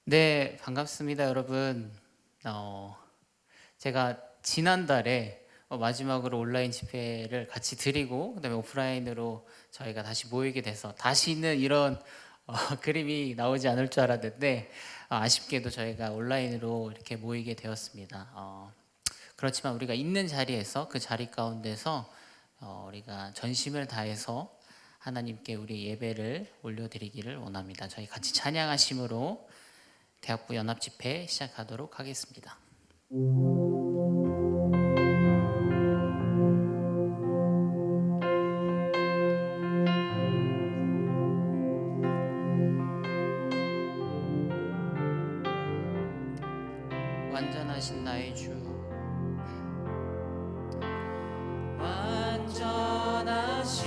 네, 반갑습니다, 여러분. 제가 지난달에 마지막으로 온라인 집회를 같이 드리고 그다음에 오프라인으로 저희가 다시 모이게 돼서 다시는 이런 그림이 나오지 않을 줄 알았는데 아쉽게도 저희가 온라인으로 이렇게 모이게 되었습니다. 그렇지만 우리가 있는 자리에서 그 자리 가운데서 우리가 전심을 다해서 하나님께 우리 예배를 올려드리기를 원합니다. 저희 같이 찬양하심으로 대학부 연합집회 시작하도록 하겠습니다. 완전하신 나의 주, 완전하신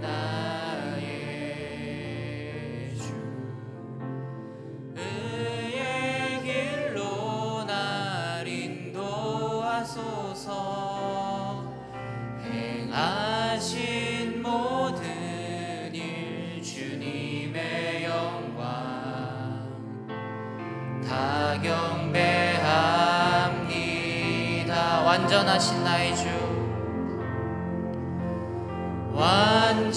나의 주, 의의 길로 날 인도하소서. 행하신 모든 일 주님의 영광 다 경배합니다. 완전하신 나의 주, 완전하신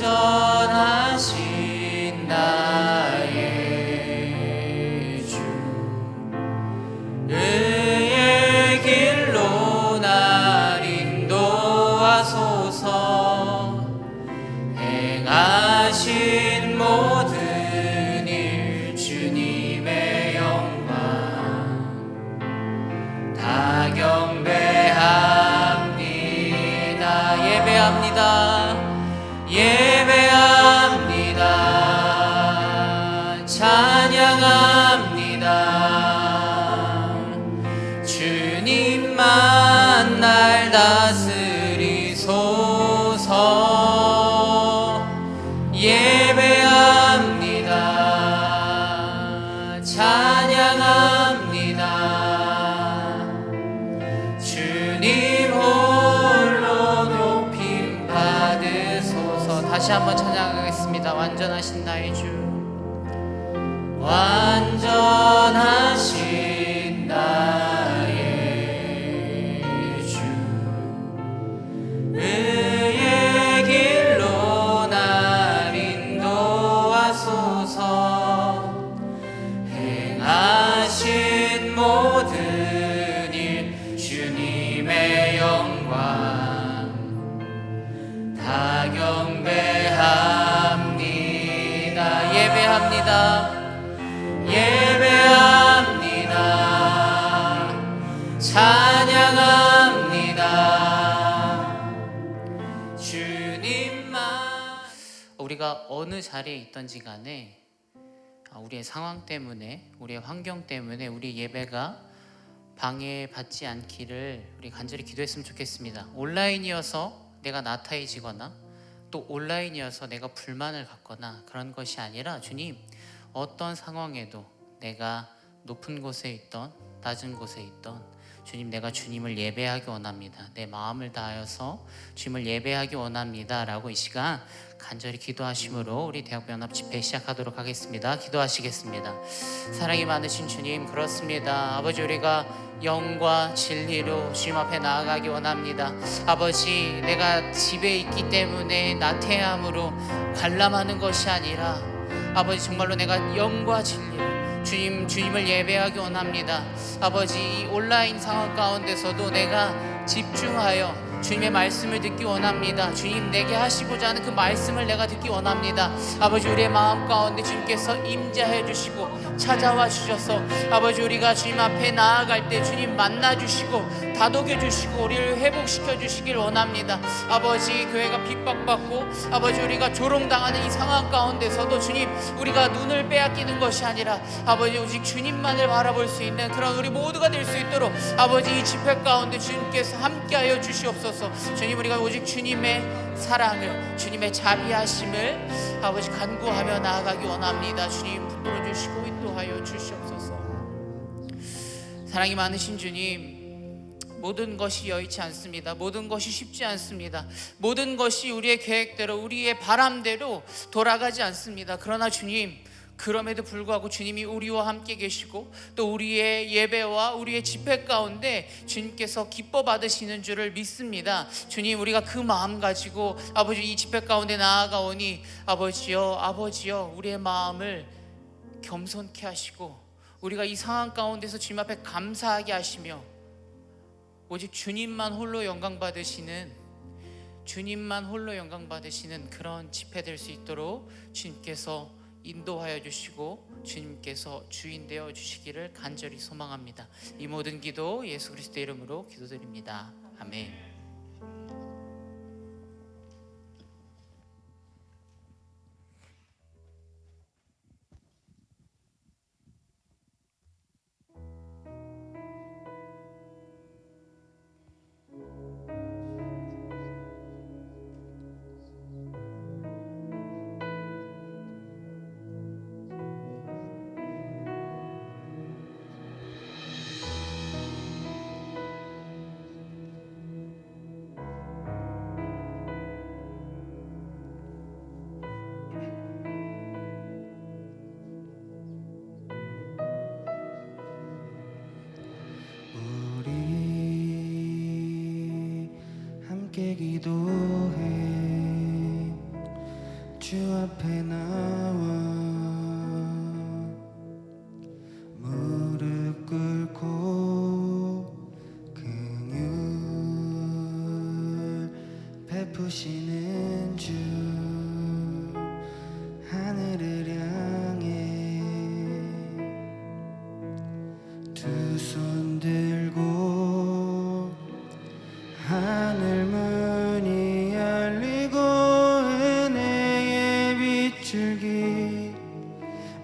나의 주, 의의 길로 날 인도하소서. 행하신 모든 일 주님의 영광 다 경배합니다. 예배합니다. 예배합니다. 찬양합니다. 주님만 날 다스리소서. 예배합니다. 찬양합니다. 주님 홀로 높임 받으소서. 다시 한번 찬양하겠습니다. 완전하신 나의 주, 완전하신 나의 주, 의의 길로 날 인도하소서. 행하신 모든 일 주님의 영광 다 경배합니다. 예배합니다. 예배합니다. 찬양합니다. 주님만. 우리가 어느 자리에 있든지 간에 우리의 상황 때문에, 우리의 환경 때문에 우리 예배가 방해받지 않기를 우리 간절히 기도했으면 좋겠습니다. 온라인이어서 내가 나태해지거나 또 온라인이어서 내가 불만을 갖거나 그런 것이 아니라, 주님, 어떤 상황에도 내가 높은 곳에 있던 낮은 곳에 있던 주님, 내가 주님을 예배하기 원합니다. 내 마음을 다하여서 주님을 예배하기 원합니다 라고 이 시간 간절히 기도하심으로 우리 대학부 연합 집회 시작하도록 하겠습니다. 기도하시겠습니다. 사랑이 많으신 주님, 그렇습니다. 아버지, 우리가 영과 진리로 주님 앞에 나아가기 원합니다. 아버지, 내가 집에 있기 때문에 나태함으로 관람하는 것이 아니라 아버지, 정말로 내가 영과 진리로 주님을 예배하기 원합니다. 아버지, 이 온라인 상황 가운데서도 내가 집중하여 주님의 말씀을 듣기 원합니다. 주님 내게 하시고자 하는 그 말씀을 내가 듣기 원합니다. 아버지, 우리의 마음 가운데 주님께서 임재해 주시고 찾아와 주셔서 아버지, 우리가 주님 앞에 나아갈 때 주님 만나 주시고 다독여 주시고 우리를 회복시켜 주시길 원합니다. 아버지, 교회가 핍박받고 아버지, 우리가 조롱당하는 이 상황 가운데서도 주님, 우리가 눈을 빼앗기는 것이 아니라 아버지, 오직 주님만을 바라볼 수 있는 그런 우리 모두가 될 수 있도록 아버지, 이 집회 가운데 주님께서 함께하여 주시옵소서. 주님, 우리가 오직 주님의 사랑을, 주님의 자비하심을 아버지 간구하며 나아가기 원합니다. 주님, 붙들어 주시고 인도하여 주시옵소서. 사랑이 많으신 주님, 모든 것이 여의치 않습니다. 모든 것이 쉽지 않습니다. 모든 것이 우리의 계획대로, 우리의 바람대로 돌아가지 않습니다. 그러나 주님, 그럼에도 불구하고 주님이 우리와 함께 계시고 또 우리의 예배와 우리의 집회 가운데 주님께서 기뻐 받으시는 줄을 믿습니다. 주님, 우리가 그 마음 가지고 아버지 이 집회 가운데 나아가오니 아버지여 우리의 마음을 겸손케 하시고 우리가 이 상황 가운데서 주님 앞에 감사하게 하시며 오직 주님만 홀로 영광 받으시는 그런 집회 될 수 있도록 주님께서 인도하여 주시고 주님께서 주인 되어 주시기를 간절히 소망합니다. 이 모든 기도 예수 그리스도의 이름으로 기도드립니다. 아멘. 기도해 주 앞에 나와 무릎 꿇고 긍휼 베푸시는 주 하늘을 향해 두 손 들고 하늘 문이 열리고 은혜의 빗줄기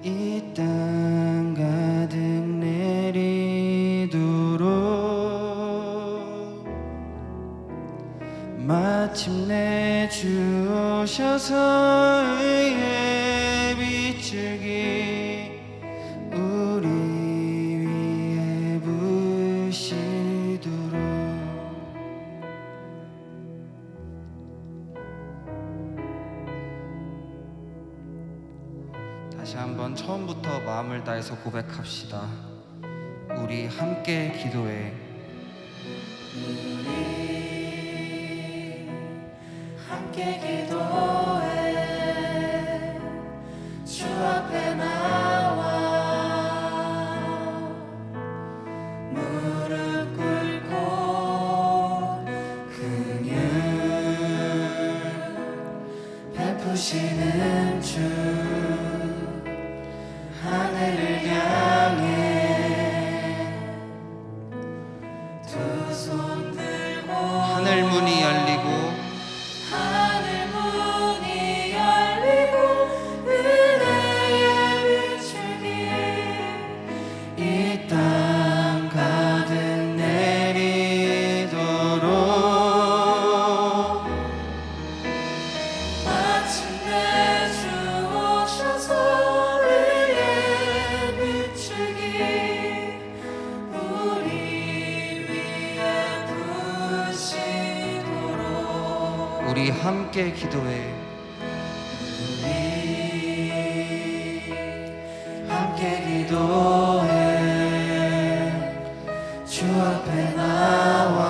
이 땅 가득 내리도록 마침내 주 오셔서 의의 빗줄기 우리 위에 부으시도록 다시 한번 처음부터 마음을 다해서 고백합시다. 우리 함께 기도해. 우리 함께 기도해 주 앞에 나와 무릎 꿇고 긍휼 베푸시는 주 하늘을 향해 두 손 들고 하늘 문이 열리고 은혜의 빗줄기 이 땅 가득 내리도록 마침내 주 오셔서 의의 빗줄기 우리 위에 부으시도록 우리 함께 기도해. 우리 함께 기도해 주 앞에 나와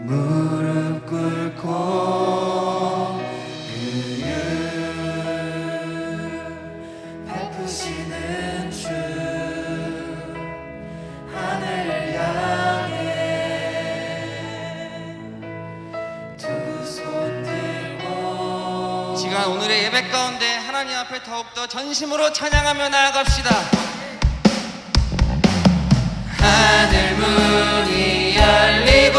무릎 꿇고 긍휼 베푸시는 주 하늘을 향해 두 손 들고 시간 오늘의 예배 가운데 하나님 앞에 더욱더 전심으로 찬양하며 나아갑시다. 하늘 문이 열리고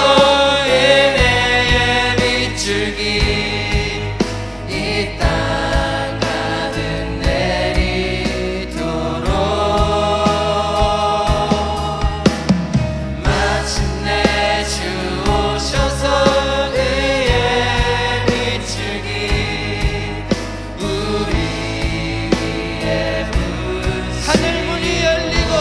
은혜의 빗줄기 이 땅 가득 내리도록 마침내 주 오셔서 의의 빗줄기 우리 위에 부으시도록 하늘 문이 열리고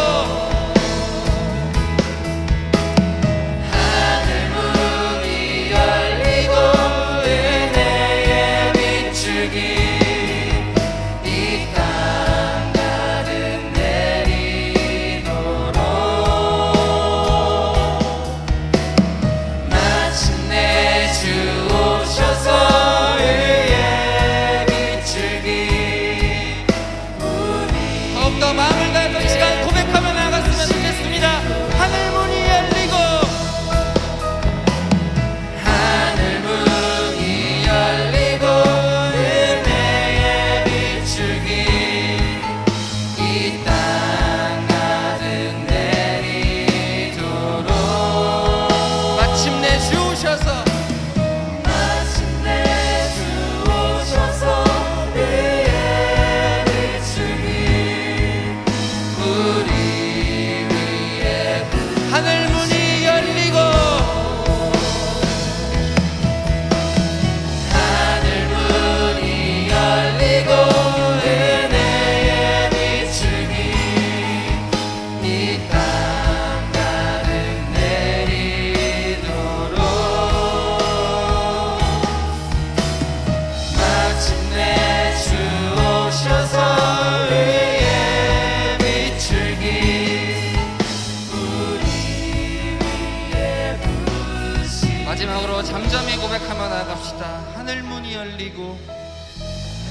고백하며 나갑시다. 하늘 문이 열리고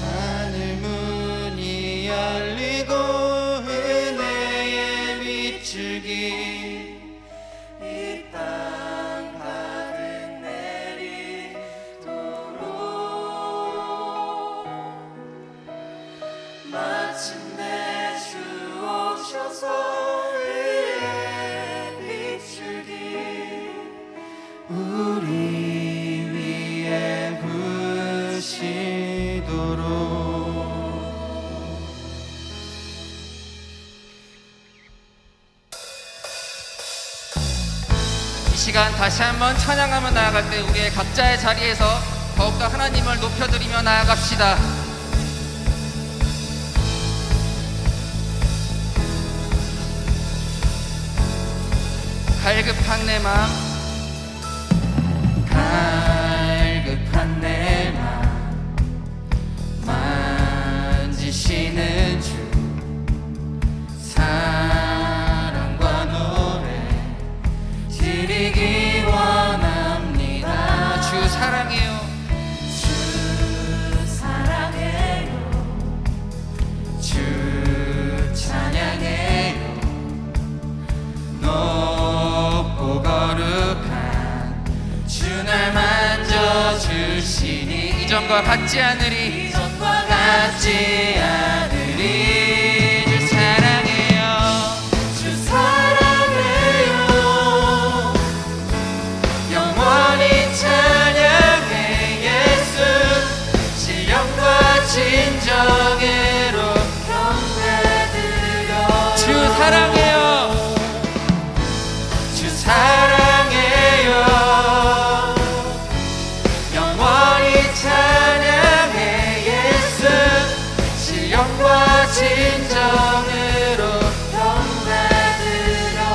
하늘 문이 열리고 은혜의 비추기 이 땅 가득 내리도록 마침내 주 오셔서 의의 비추기 우리 위에 부으시도록. 이 시간 다시 한번 찬양하며 나아갈 때 우리의 각자의 자리에서 더욱더 하나님을 높여드리며 나아갑시다. 갈급한 내 맘, 갈급한 내 맘 만지시는 주 사랑과 노래 드리기 원합니다. 주 사랑해요. 주 사랑해요 주 찬양해요. 높고 거룩한 주 날 만져주시니 이전과 같지 않으리 이전과 같지 않으리. 주 사랑해요. 주 사랑해요 영원히 찬양해 예수. 신령과 진정으로 경배드려 주 사랑해요. 주 사랑해요. 영원히 찬양해 예수. 신령과 진정으로 경배드려요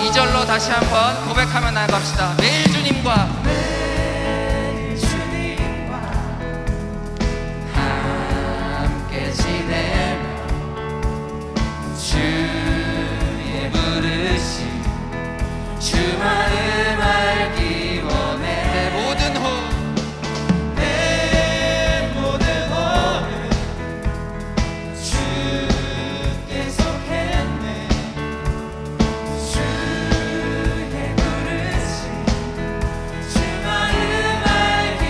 이절로 다시 한번 고백하며 나갑시다. 매일 주님과 매일 주님과 함께 지내며 주의 부르심 주 마음 알기 원해. 내 모든 호흡 내 모든 호흡 주께 속했네. 주의 부르심 주 마음 알기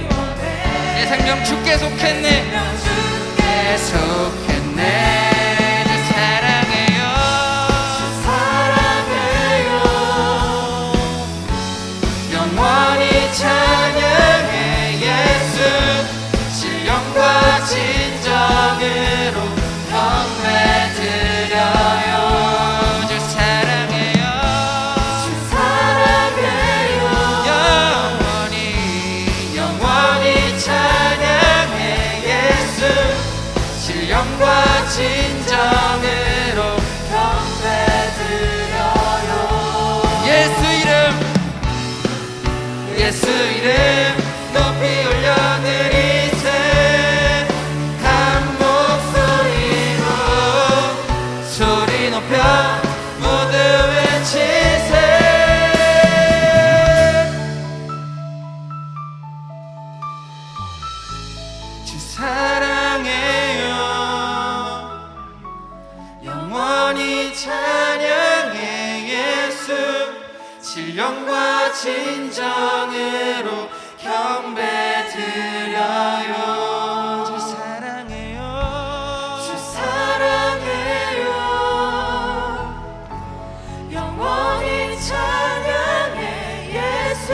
원해 내 생명 주께 속했네. 주께 속했네. 주 사랑해요. 사랑해요 영원히 찬양해 예수. 신령과 진정으로 경배드려요. 주 사랑해요. 사랑해요 영원히 찬양해 예수. 신령과 진정으로 경배드려요 예수 이름 예수 이름 높이 올려드리세. 한 목소리로 소리 높여 모두 외치세. 주 사랑해요. 영원히 찬양해 예수. 신령과 진정으로 경배드려요. 주 사랑해요. 주 사랑해요 영원히 찬양해 예수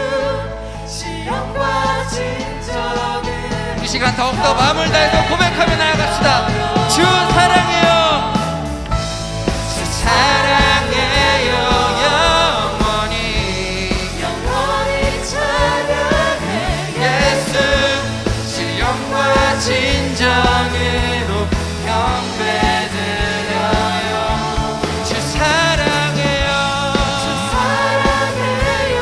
신령과 진정을 이 시간 더욱더 마음을 다해서 고백하며 나아갑시다. 주 사랑해요. 주 사랑해요. 영원히 찬양해 예수. 신령과 진정으로 경배드려요. 주 사랑해요. 사랑해요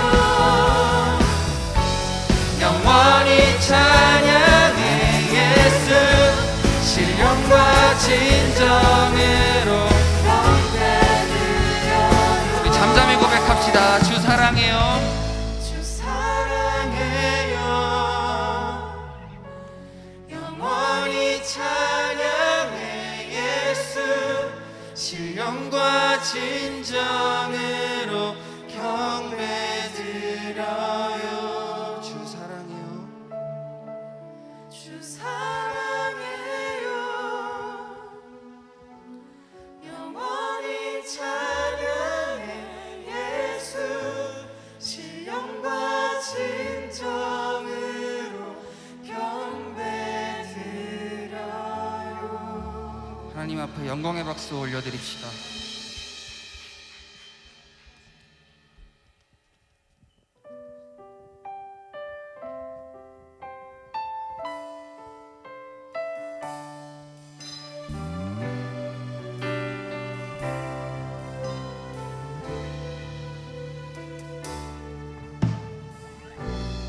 영원히 찬양해 예수. 신령과 진정으로 경배드려요 우리 잠잠히 고백합시다. 주 사랑해요. 주 사랑해요 신령과 진정으로 경배드려요. 주 사랑해요. 주 사랑해요. 영원히 찬양해 예수. 신령과 진정으로 경배드려요. 하나님 앞에 영광의 박수 올려드립시다.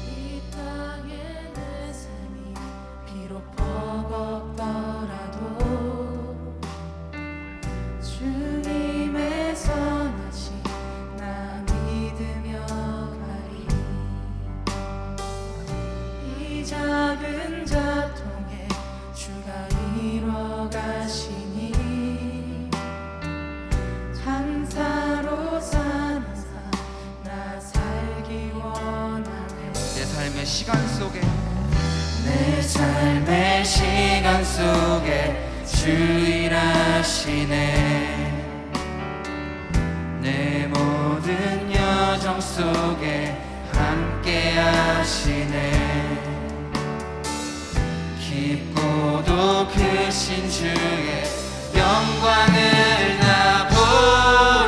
이 땅에 내 삶이 비록 버겁더라도 주님의 선하심 나 믿으며 가리. 이 작은 자통에 주가 이뤄 가시니 감사로 사는 삶 나 살기 원하네. 내 삶의 시간 속에 내 삶의 시간 속에 주 일하시네. 내 모든 여정 속에 함께 하시네. 깊고도 크신 주의 영광을 나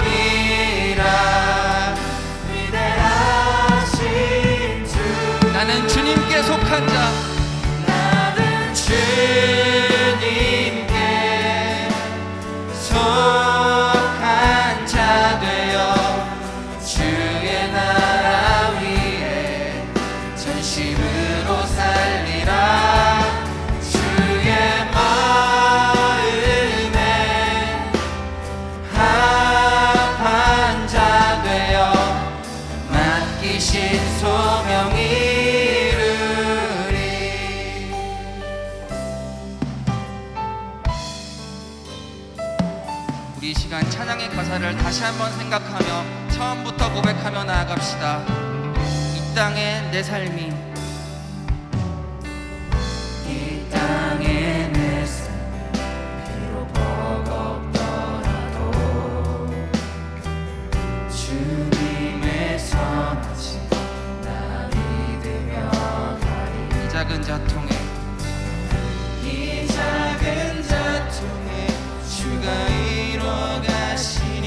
보리라. 위대하신 주. 나는 주님께 속한 자. 나는 주님께 속한 자 되어 주의 나라 위에 전심으로 살리라. 주의 마음에 합한 자 되어 맡기신 소명 이루리. 우리 이 시간 찬양의 가사를 다시 한번 생각하며 처음부터 고백하며 나아갑시다. 이 땅에 내 삶이, 이 땅에 내 삶이 비록 버겁더라도 주님의 선하심 나 믿으며 가리. 이 작은 자통에, 이 작은 자통에 주가 이뤄 가시니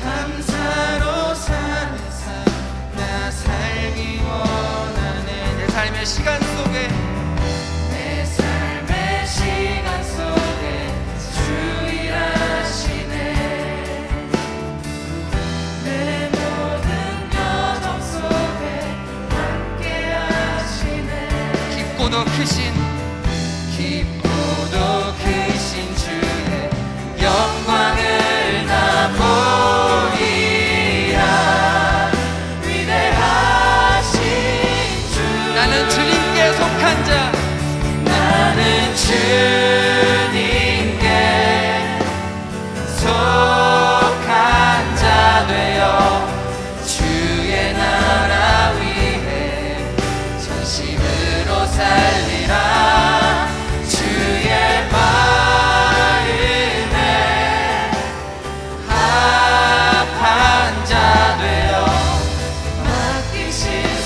감사로 사는 삶 나 살기 원하네. 내 삶의 시간 속에, 내 삶의 시간 속에 주 일하시네. 내 모든 여정 속에 함께 하시네. 깊고도 크신 주의 영광을 나 보리라. 위대하신 주. 나는 주님께 속한 자. 나는 주님께 속한 자 되어 주의 나라 위에 전심으로 살리라. 주의 마음에 합한 자 되어 맡기신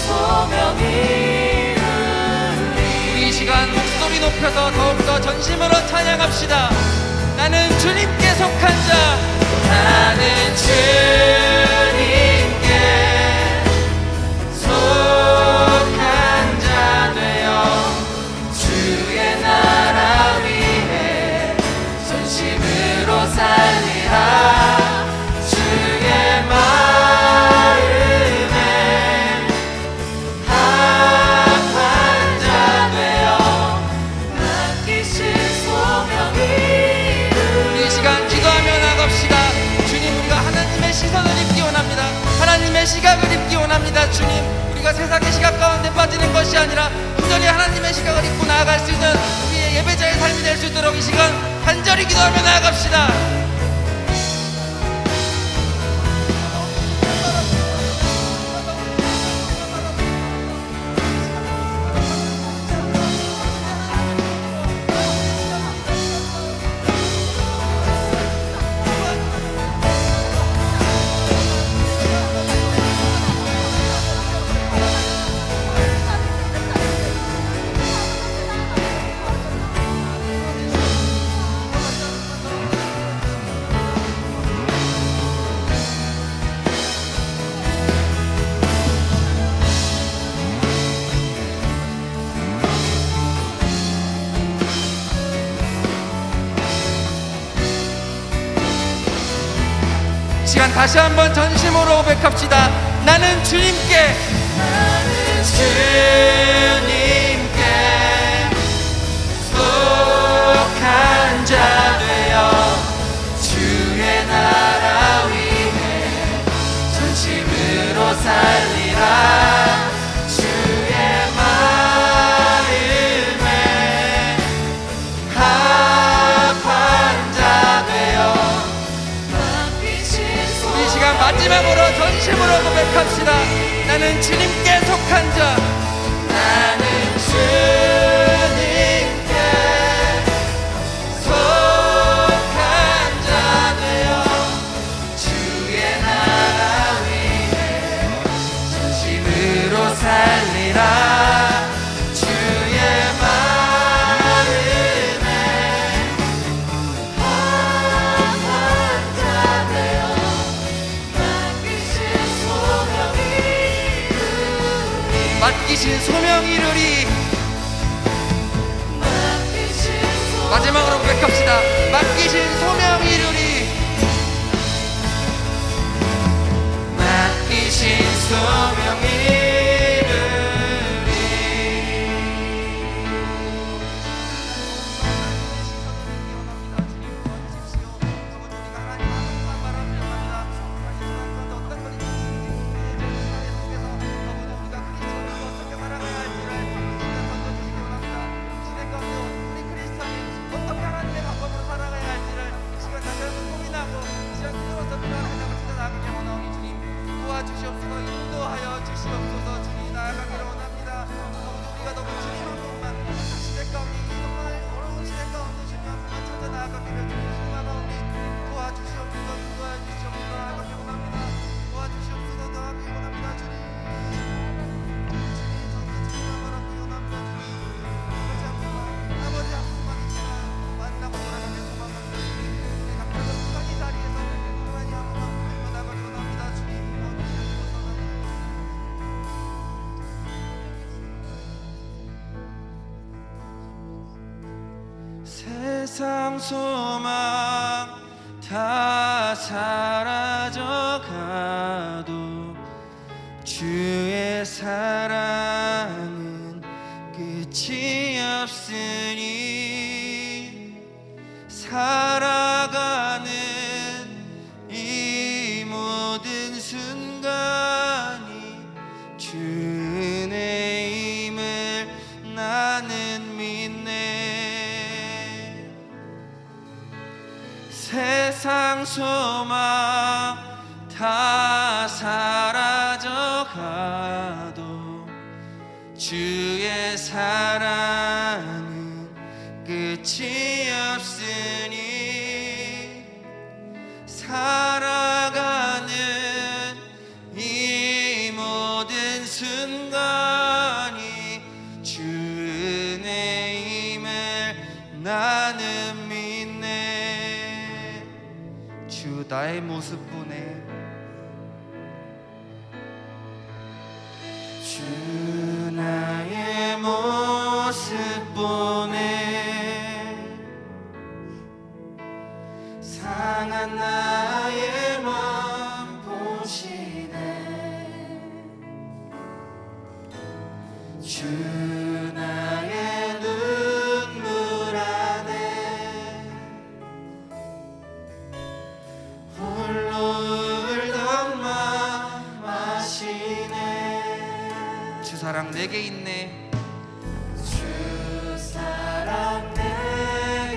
소명 이루리. 우리 이 시간 목소리 높여서 더욱더 전심으로 찬양합시다. 나는 주님께 속한 자. 나는 주님께 속한 자 되어 주의 나라 위에 전심으로 살리라. 주의 마음에 합한 자 되어 맡기신 소명 이루리. 우리 이 시간 기도하며 나갑시다. 주님, 우리가 하나님의 시선을 입기 원합니다. 하나님의 시각을 입기 원합니다. 주님, 우리가 세상의 시각 가운데 빠지는 것이 아니라 온전히 하나님의 시각을 입고 나아갈 수 있는 우리의 예배자의 삶이 될 될 수 있도록 이 시간 간절히 기도하며 나아갑시다. 시간 다시 한번 전심으로 고백합시다. 나는 주님께 속한 자 되어 주의 나라 위해 전심으로 살리라. 주의 마음에 합한 자 되어 이 시간 마지막으로 전심으로 고백합시다. 나는 주님께 속한 자. 나는 주님께 속한 자 되어 주의 나라 위해 전심으로 살리라. 주의 마음에 합한 자 되어 맡기신 소명 이루리. 마지막으로 고백합시다. 맡기신 소명 이루리. 맡기신 소명 이루리. 도와주시옵소서. 인도하여 주시옵소서. 주님 나아가기를 원합니다. 우리가 너무 주님 한 번만 시대 가운데 정말 어려운 시대 가운데 주님 한 번만 찾아 나아가기를 주님 소망하오니 도와주시옵소서. 인도하여 주시옵소서. 나아가기 원합니다. 도와주시옵소서. 나아가기 원합니다. 주님 주님 나아가기 원합니다. 아버지 한 번만 만나고 돌아가길 소망합니다. 주님 내가 그래도 이 자리에서 하나님 한 번만 나아가기 원합니다. 주님 세상 소망 다 사라져가도 주의 사랑은 끝이 없으니 살아가는 이 모든 순간이 주 은혜임을 나는 믿네. 세상 소망 다 사라져가도 주의 사랑은 끝이 없으니 살아가는 이 모든 순간이 주 은혜임을 나는 믿네. 주 나의 모습 보네. 주 나의 모습 보네. 상한 나의 맘 보시네. 주 나의 눈물 안에 홀로 울던 맘 아시네. 주 사랑 내게 있네. 주 사랑 내게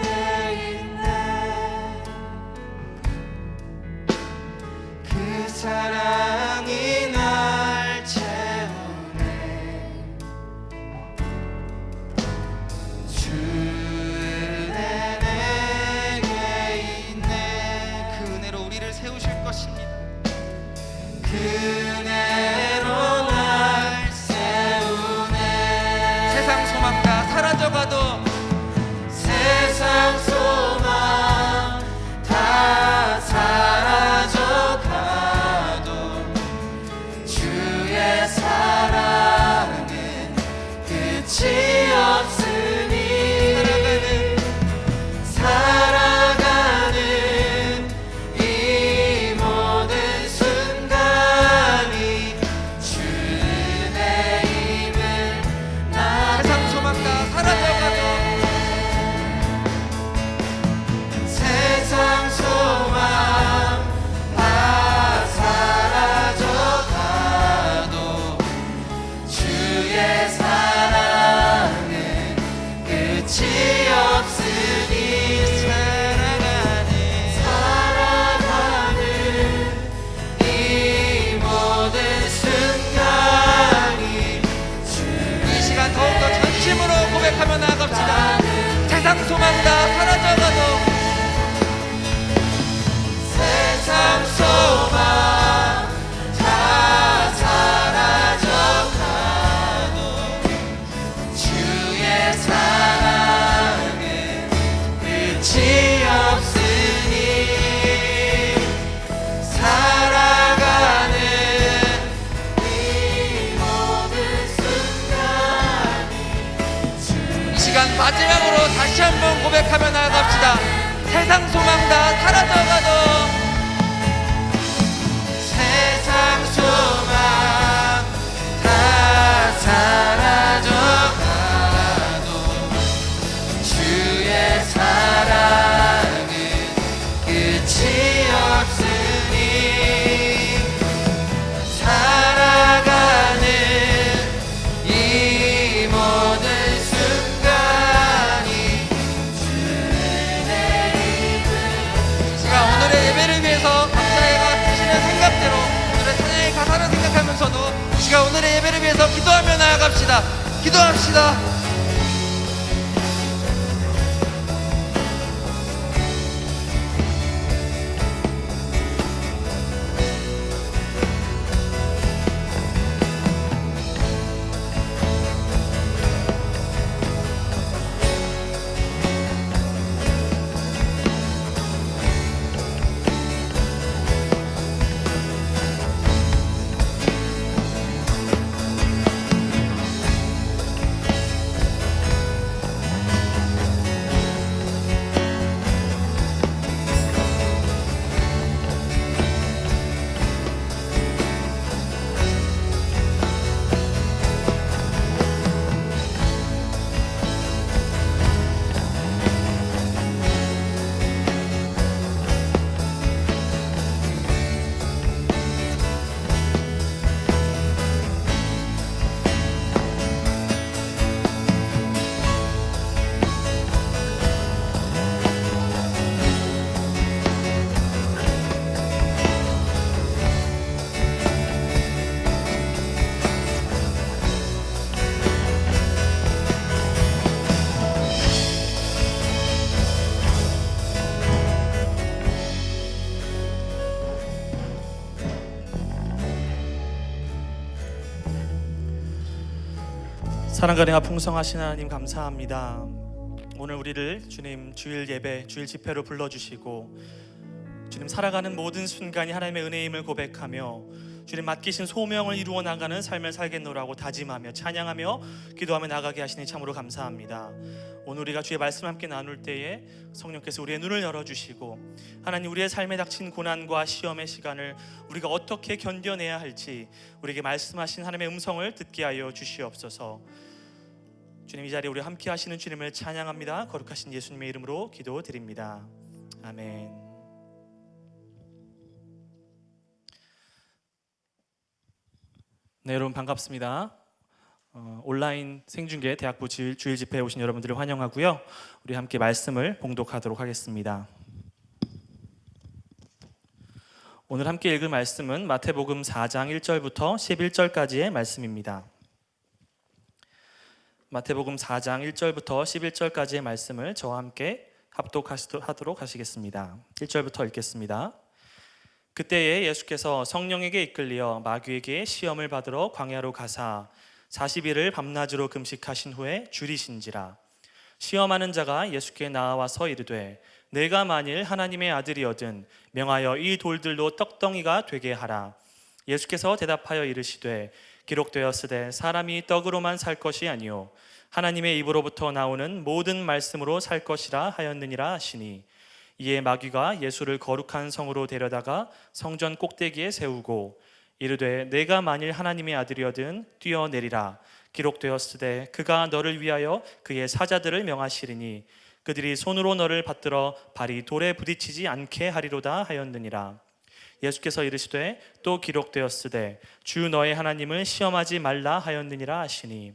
소망 다 사라져가도 세상 소망 다 사라져가도 주의 사랑은 끝이 없으니 살아가는 이 모든 순간이 이 시간 마지막으로 다시 한번 고백하며 나아갑시다. 세상 소망 다 사라져가도 세상 소망 다 사라져가도 주의 사랑은 끝이 없으니 살아가는 이 모든 순간이 제가 오늘의 예배를 위해서 각자가 드시는 생각대로 오늘의 찬양의 가사를 생각하면서도 제가 오늘의 예배를 위해서 기도하며 나아갑시다. 기도합시다. 사랑과 은혜가 풍성하신 하나님 감사합니다. 오늘 우리를 주님 주일 예배, 주일 집회로 불러주시고 주님 살아가는 모든 순간이 하나님의 은혜임을 고백하며 주님 맡기신 소명을 이루어 나가는 삶을 살겠노라고 다짐하며 찬양하며 기도하며 나가게 하시니 참으로 감사합니다. 오늘 우리가 주의 말씀을 함께 나눌 때에 성령께서 우리의 눈을 열어주시고 하나님 우리의 삶에 닥친 고난과 시험의 시간을 우리가 어떻게 견뎌내야 할지 우리에게 말씀하신 하나님의 음성을 듣게 하여 주시옵소서. 주님 이 자리에 우리 함께 하시는 주님을 찬양합니다. 거룩하신 예수님의 이름으로 기도드립니다. 아멘. 네, 여러분 반갑습니다. 온라인 생중계 대학부 주일 집회에 오신 여러분들을 환영하고요. 우리 함께 말씀을 봉독하도록 하겠습니다. 오늘 함께 읽을 말씀은 마태복음 4장 1절부터 11절까지의 말씀입니다. 마태복음 4장 1절부터 11절까지의 말씀을 저와 함께 합독하도록 하시겠습니다. 1절부터 읽겠습니다. 그때에 예수께서 성령에게 이끌려 마귀에게 시험을 받으러 광야로 가사 40일을 밤낮으로 금식하신 후에 줄이신지라. 시험하는 자가 예수께 나와서 이르되 내가 만일 하나님의 아들이거든 명하여 이 돌들로 떡덩이가 되게 하라. 예수께서 대답하여 이르시되 기록되었으되 사람이 떡으로만 살 것이 아니요 하나님의 입으로부터 나오는 모든 말씀으로 살 것이라 하였느니라 하시니 이에 마귀가 예수를 거룩한 성으로 데려다가 성전 꼭대기에 세우고 이르되 내가 만일 하나님의 아들이거든 뛰어내리라. 기록되었으되 그가 너를 위하여 그의 사자들을 명하시리니 그들이 손으로 너를 받들어 발이 돌에 부딪히지 않게 하리로다 하였느니라. 예수께서 이르시되 또 기록되었으되 주 너의 하나님을 시험하지 말라 하였느니라 하시니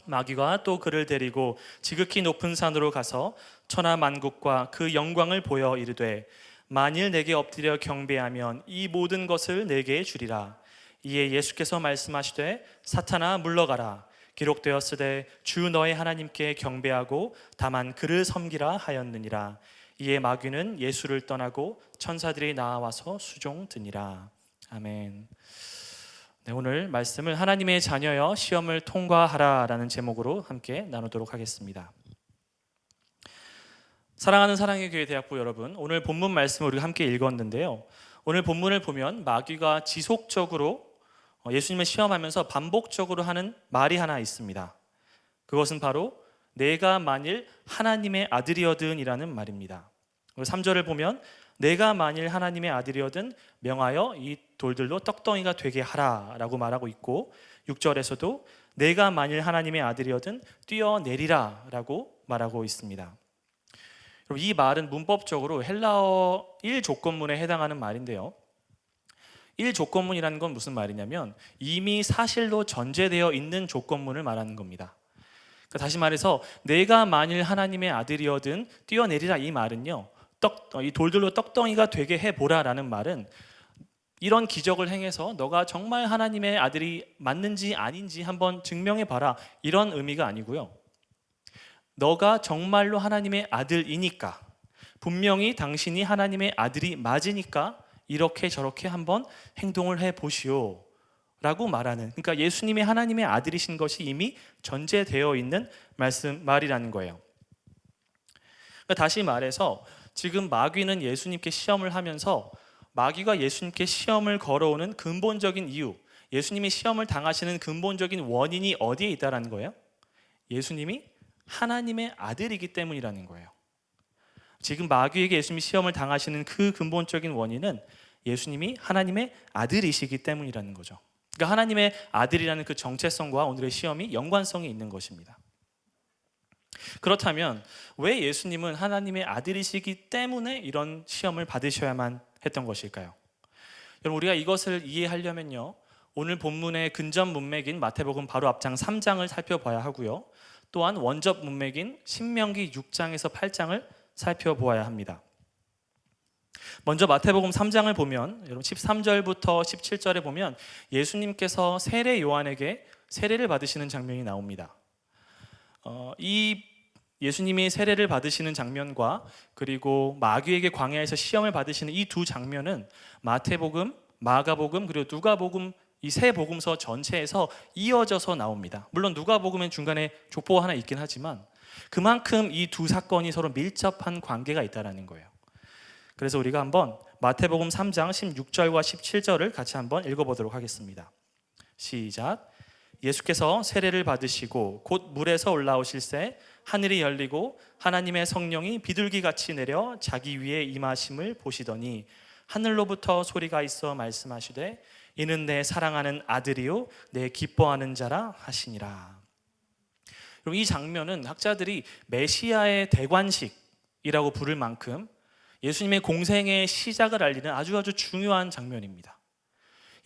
마귀가 또 그를 데리고 지극히 높은 산으로 가서 천하 만국과 그 영광을 보여 이르되 만일 내게 엎드려 경배하면 이 모든 것을 내게 주리라. 이에 예수께서 말씀하시되 사탄아 물러가라. 기록되었으되 주 너의 하나님께 경배하고 다만 그를 섬기라 하였느니라. 이에 마귀는 예수를 떠나고 천사들이 나와서 수종드니라. 아멘. 네, 오늘 말씀을 하나님의 자녀여 시험을 통과하라 라는 제목으로 함께 나누도록 하겠습니다. 사랑하는 사랑의 교회 대학부 여러분, 오늘 본문 말씀을 우리가 함께 읽었는데요, 오늘 본문을 보면 마귀가 지속적으로 예수님을 시험하면서 반복적으로 하는 말이 하나 있습니다. 그것은 바로 내가 만일 하나님의 아들이어든 이라는 말입니다. 3절을 보면 내가 만일 하나님의 아들이어든 명하여 이 돌들로 떡덩이가 되게 하라 라고 말하고 있고, 6절에서도 내가 만일 하나님의 아들이어든 뛰어내리라 라고 말하고 있습니다. 이 말은 문법적으로 헬라어 1조건문에 해당하는 말인데요, 1조건문이라는 건 무슨 말이냐면 이미 사실로 전제되어 있는 조건문을 말하는 겁니다. 그러니까 다시 말해서 내가 만일 하나님의 아들이어든 뛰어내리라 이 말은요, 이 돌들로 떡덩이가 되게 해보라 라는 말은 이런 기적을 행해서 너가 정말 하나님의 아들이 맞는지 아닌지 한번 증명해봐라 이런 의미가 아니고요, 너가 정말로 하나님의 아들이니까, 분명히 당신이 하나님의 아들이 맞으니까 이렇게 저렇게 한번 행동을 해보시오 라고 말하는, 그러니까 예수님이 하나님의 아들이신 것이 이미 전제되어 있는 말이라는 거예요. 그러니까 다시 말해서 지금 마귀는 예수님께 시험을 하면서 마귀가 예수님께 시험을 걸어오는 근본적인 이유, 예수님이 시험을 당하시는 근본적인 원인이 어디에 있다라는 거예요? 예수님이 하나님의 아들이기 때문이라는 거예요. 지금 마귀에게 예수님이 시험을 당하시는 그 근본적인 원인은 예수님이 하나님의 아들이시기 때문이라는 거죠. 그러니까 하나님의 아들이라는 그 정체성과 오늘의 시험이 연관성이 있는 것입니다. 그렇다면 왜 예수님은 하나님의 아들이시기 때문에 이런 시험을 받으셔야만 했던 것일까요? 여러분, 우리가 이것을 이해하려면요, 오늘 본문의 근접 문맥인 마태복음 바로 앞장 3장을 살펴봐야 하고요, 또한 원접 문맥인 신명기 6장에서 8장을 살펴보아야 합니다. 먼저 마태복음 3장을 보면 여러분 13절부터 17절에 보면 예수님께서 세례 요한에게 세례를 받으시는 장면이 나옵니다. 이 예수님이 세례를 받으시는 장면과 그리고 마귀에게 광야에서 시험을 받으시는 이 두 장면은 마태복음, 마가복음 그리고 누가복음 이 세 복음서 전체에서 이어져서 나옵니다. 물론 누가복음엔 중간에 족보가 하나 있긴 하지만 그만큼 이 두 사건이 서로 밀접한 관계가 있다는 거예요. 그래서 우리가 한번 마태복음 3장 16절과 17절을 같이 한번 읽어보도록 하겠습니다. 시작. 예수께서 세례를 받으시고 곧 물에서 올라오실새 하늘이 열리고 하나님의 성령이 비둘기같이 내려 자기 위에 임하심을 보시더니 하늘로부터 소리가 있어 말씀하시되 이는 내 사랑하는 아들이요 내 기뻐하는 자라 하시니라. 이 장면은 학자들이 메시아의 대관식이라고 부를 만큼 예수님의 공생의 시작을 알리는 아주 중요한 장면입니다.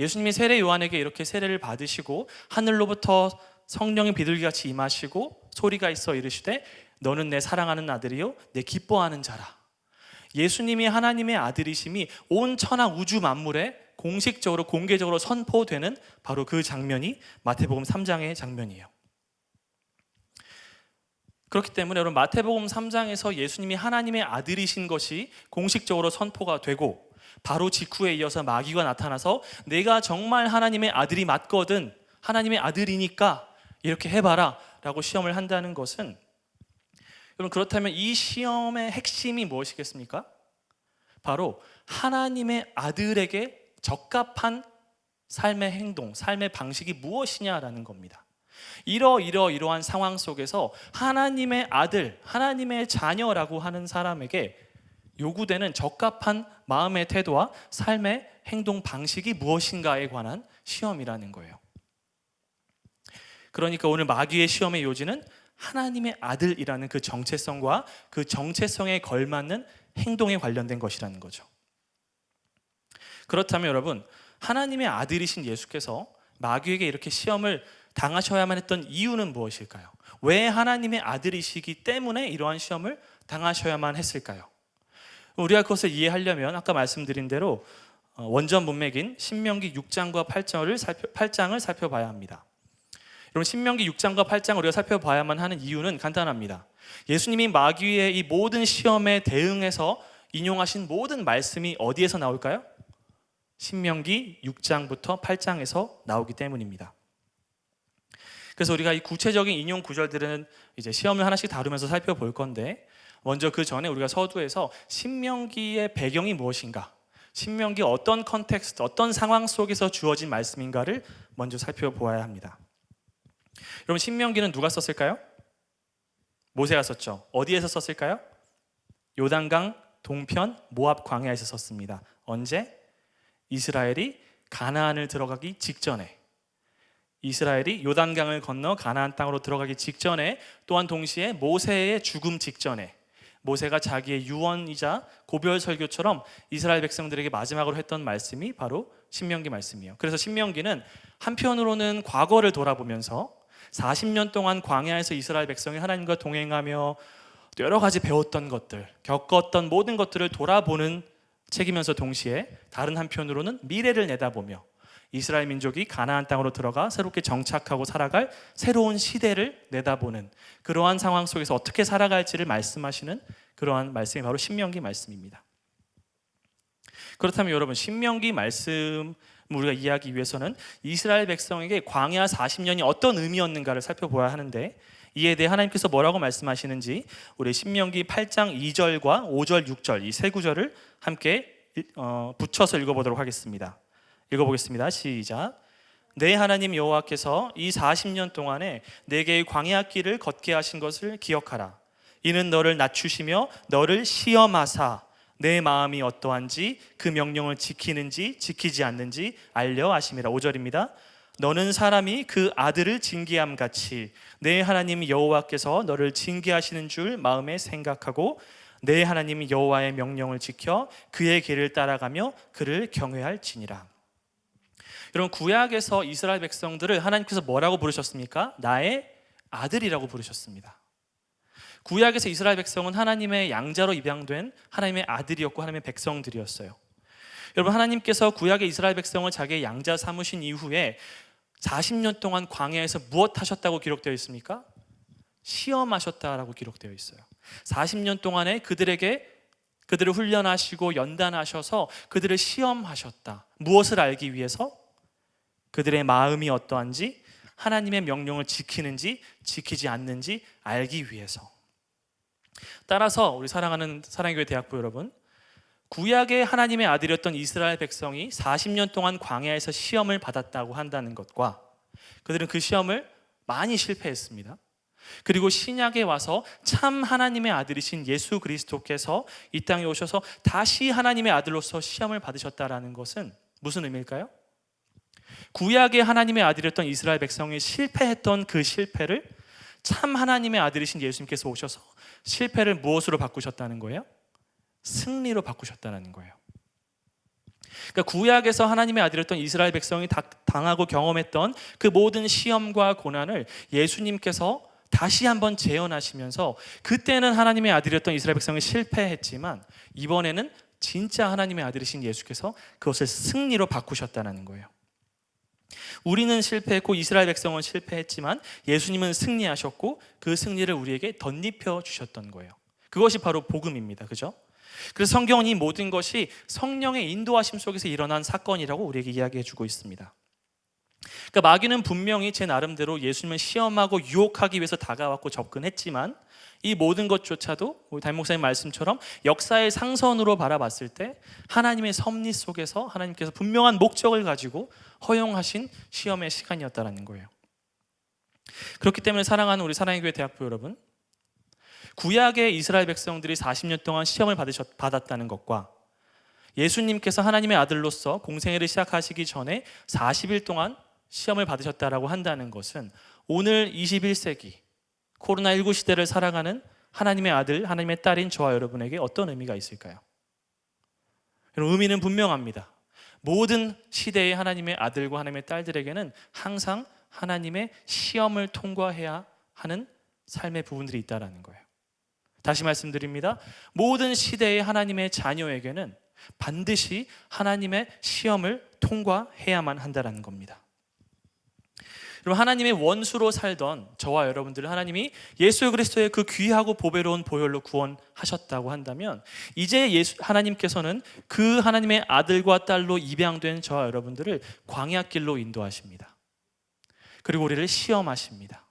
예수님이 세례 요한에게 이렇게 세례를 받으시고 하늘로부터 성령의 비둘기같이 임하시고 소리가 있어 이르시되 너는 내 사랑하는 아들이요 내 기뻐하는 자라. 예수님이 하나님의 아들이심이 온 천하 우주 만물에 공식적으로 공개적으로 선포되는 바로 그 장면이 마태복음 3장의 장면이에요. 그렇기 때문에 여러분 마태복음 3장에서 예수님이 하나님의 아들이신 것이 공식적으로 선포가 되고 바로 직후에 이어서 마귀가 나타나서 내가 정말 하나님의 아들이 맞거든, 하나님의 아들이니까 이렇게 해봐라 라고 시험을 한다는 것은, 여러분 그렇다면 이 시험의 핵심이 무엇이겠습니까? 바로 하나님의 아들에게 적합한 삶의 행동, 삶의 방식이 무엇이냐라는 겁니다. 이러한 상황 속에서 하나님의 아들, 하나님의 자녀라고 하는 사람에게 요구되는 적합한 마음의 태도와 삶의 행동 방식이 무엇인가에 관한 시험이라는 거예요. 그러니까 오늘 마귀의 시험의 요지는 하나님의 아들이라는 그 정체성과 그 정체성에 걸맞는 행동에 관련된 것이라는 거죠. 그렇다면 여러분, 하나님의 아들이신 예수께서 마귀에게 이렇게 시험을 당하셔야만 했던 이유는 무엇일까요? 왜 하나님의 아들이시기 때문에 이러한 시험을 당하셔야만 했을까요? 우리가 그것을 이해하려면 아까 말씀드린 대로 원전 문맥인 신명기 6장과 8장을 살펴봐야 합니다. 여러분 신명기 6장과 8장을 우리가 살펴봐야만 하는 이유는 간단합니다. 예수님이 마귀의 이 모든 시험에 대응해서 인용하신 모든 말씀이 어디에서 나올까요? 신명기 6장부터 8장에서 나오기 때문입니다. 그래서 우리가 이 구체적인 인용 구절들은 이제 시험을 하나씩 다루면서 살펴볼 건데, 먼저 그 전에 우리가 서두에서 신명기의 배경이 무엇인가, 신명기 어떤 컨텍스트, 어떤 상황 속에서 주어진 말씀인가를 먼저 살펴보아야 합니다. 여러분 신명기는 누가 썼을까요? 모세가 썼죠. 어디에서 썼을까요? 요단강 동편 모압 광야에서 썼습니다. 언제? 이스라엘이 가나안을 들어가기 직전에, 이스라엘이 요단강을 건너 가나안 땅으로 들어가기 직전에, 또한 동시에 모세의 죽음 직전에, 모세가 자기의 유언이자 고별 설교처럼 이스라엘 백성들에게 마지막으로 했던 말씀이 바로 신명기 말씀이에요. 그래서 신명기는 한편으로는 과거를 돌아보면서 40년 동안 광야에서 이스라엘 백성이 하나님과 동행하며 여러 가지 배웠던 것들, 겪었던 모든 것들을 돌아보는 책이면서 동시에 다른 한편으로는 미래를 내다보며 이스라엘 민족이 가나안 땅으로 들어가 새롭게 정착하고 살아갈 새로운 시대를 내다보는 그러한 상황 속에서 어떻게 살아갈지를 말씀하시는 그러한 말씀이 바로 신명기 말씀입니다. 그렇다면 여러분 신명기 말씀 우리가 이해하기 위해서는 이스라엘 백성에게 광야 40년이 어떤 의미였는가를 살펴보아야 하는데, 이에 대해 하나님께서 뭐라고 말씀하시는지 우리 신명기 8장 2절과 5절 6절 이 세 구절을 함께 붙여서 읽어보도록 하겠습니다. 읽어보겠습니다. 시작. 내 하나님 여호와께서 이 40년 동안에 내게 광야 길을 걷게 하신 것을 기억하라. 이는 너를 낮추시며 너를 시험하사 내 마음이 어떠한지 그 명령을 지키는지 지키지 않는지 알려 하심이라. 5절입니다. 너는 사람이 그 아들을 징계함 같이 내 하나님 여호와께서 너를 징계하시는 줄 마음에 생각하고 내 하나님 여호와의 명령을 지켜 그의 길을 따라가며 그를 경외할지니라. 여러분 구약에서 이스라엘 백성들을 하나님께서 뭐라고 부르셨습니까? 나의 아들이라고 부르셨습니다. 구약에서 이스라엘 백성은 하나님의 양자로 입양된 하나님의 아들이었고 하나님의 백성들이었어요. 여러분 하나님께서 구약의 이스라엘 백성을 자기의 양자 삼으신 이후에 40년 동안 광야에서 무엇 하셨다고 기록되어 있습니까? 시험하셨다라고 기록되어 있어요. 40년 동안에 그들을 훈련하시고 연단하셔서 그들을 시험하셨다. 무엇을 알기 위해서? 그들의 마음이 어떠한지, 하나님의 명령을 지키는지 지키지 않는지 알기 위해서. 따라서 우리 사랑하는 사랑교회 대학부 여러분, 구약의 하나님의 아들이었던 이스라엘 백성이 40년 동안 광야에서 시험을 받았다고 한다는 것과 그들은 그 시험을 많이 실패했습니다. 그리고 신약에 와서 참 하나님의 아들이신 예수 그리스도께서 이 땅에 오셔서 다시 하나님의 아들로서 시험을 받으셨다라는 것은 무슨 의미일까요? 구약의 하나님의 아들이었던 이스라엘 백성이 실패했던 그 실패를 참 하나님의 아들이신 예수님께서 오셔서 실패를 무엇으로 바꾸셨다는 거예요? 승리로 바꾸셨다는 거예요. 그러니까 구약에서 하나님의 아들이었던 이스라엘 백성이 당하고 경험했던 그 모든 시험과 고난을 예수님께서 다시 한번 재현하시면서, 그때는 하나님의 아들이었던 이스라엘 백성이 실패했지만 이번에는 진짜 하나님의 아들이신 예수께서 그것을 승리로 바꾸셨다는 거예요. 우리는 실패했고 이스라엘 백성은 실패했지만 예수님은 승리하셨고 그 승리를 우리에게 덧입혀 주셨던 거예요. 그것이 바로 복음입니다. 그죠? 그래서 성경은 이 모든 것이 성령의 인도하심 속에서 일어난 사건이라고 우리에게 이야기해 주고 있습니다. 그러니까 마귀는 분명히 제 나름대로 예수님을 시험하고 유혹하기 위해서 다가왔고 접근했지만 이 모든 것조차도 우리 담임 목사님 말씀처럼 역사의 상선으로 바라봤을 때 하나님의 섭리 속에서 하나님께서 분명한 목적을 가지고 허용하신 시험의 시간이었다는 거예요. 그렇기 때문에 사랑하는 우리 사랑의 교회 대학부 여러분, 구약의 이스라엘 백성들이 40년 동안 시험을 받았다는 것과 예수님께서 하나님의 아들로서 공생애를 시작하시기 전에 40일 동안 시험을 받으셨다라고 한다는 것은 오늘 21세기 코로나19 시대를 살아가는 하나님의 아들, 하나님의 딸인 저와 여러분에게 어떤 의미가 있을까요? 의미는 분명합니다. 모든 시대의 하나님의 아들과 하나님의 딸들에게는 항상 하나님의 시험을 통과해야 하는 삶의 부분들이 있다는 거예요. 다시 말씀드립니다. 모든 시대의 하나님의 자녀에게는 반드시 하나님의 시험을 통과해야만 한다는 겁니다. 여러분, 하나님의 원수로 살던 저와 여러분들을 하나님이 예수 그리스도의 그 귀하고 보배로운 보혈로 구원하셨다고 한다면, 이제 하나님께서는 그 하나님의 아들과 딸로 입양된 저와 여러분들을 광야길로 인도하십니다. 그리고 우리를 시험하십니다.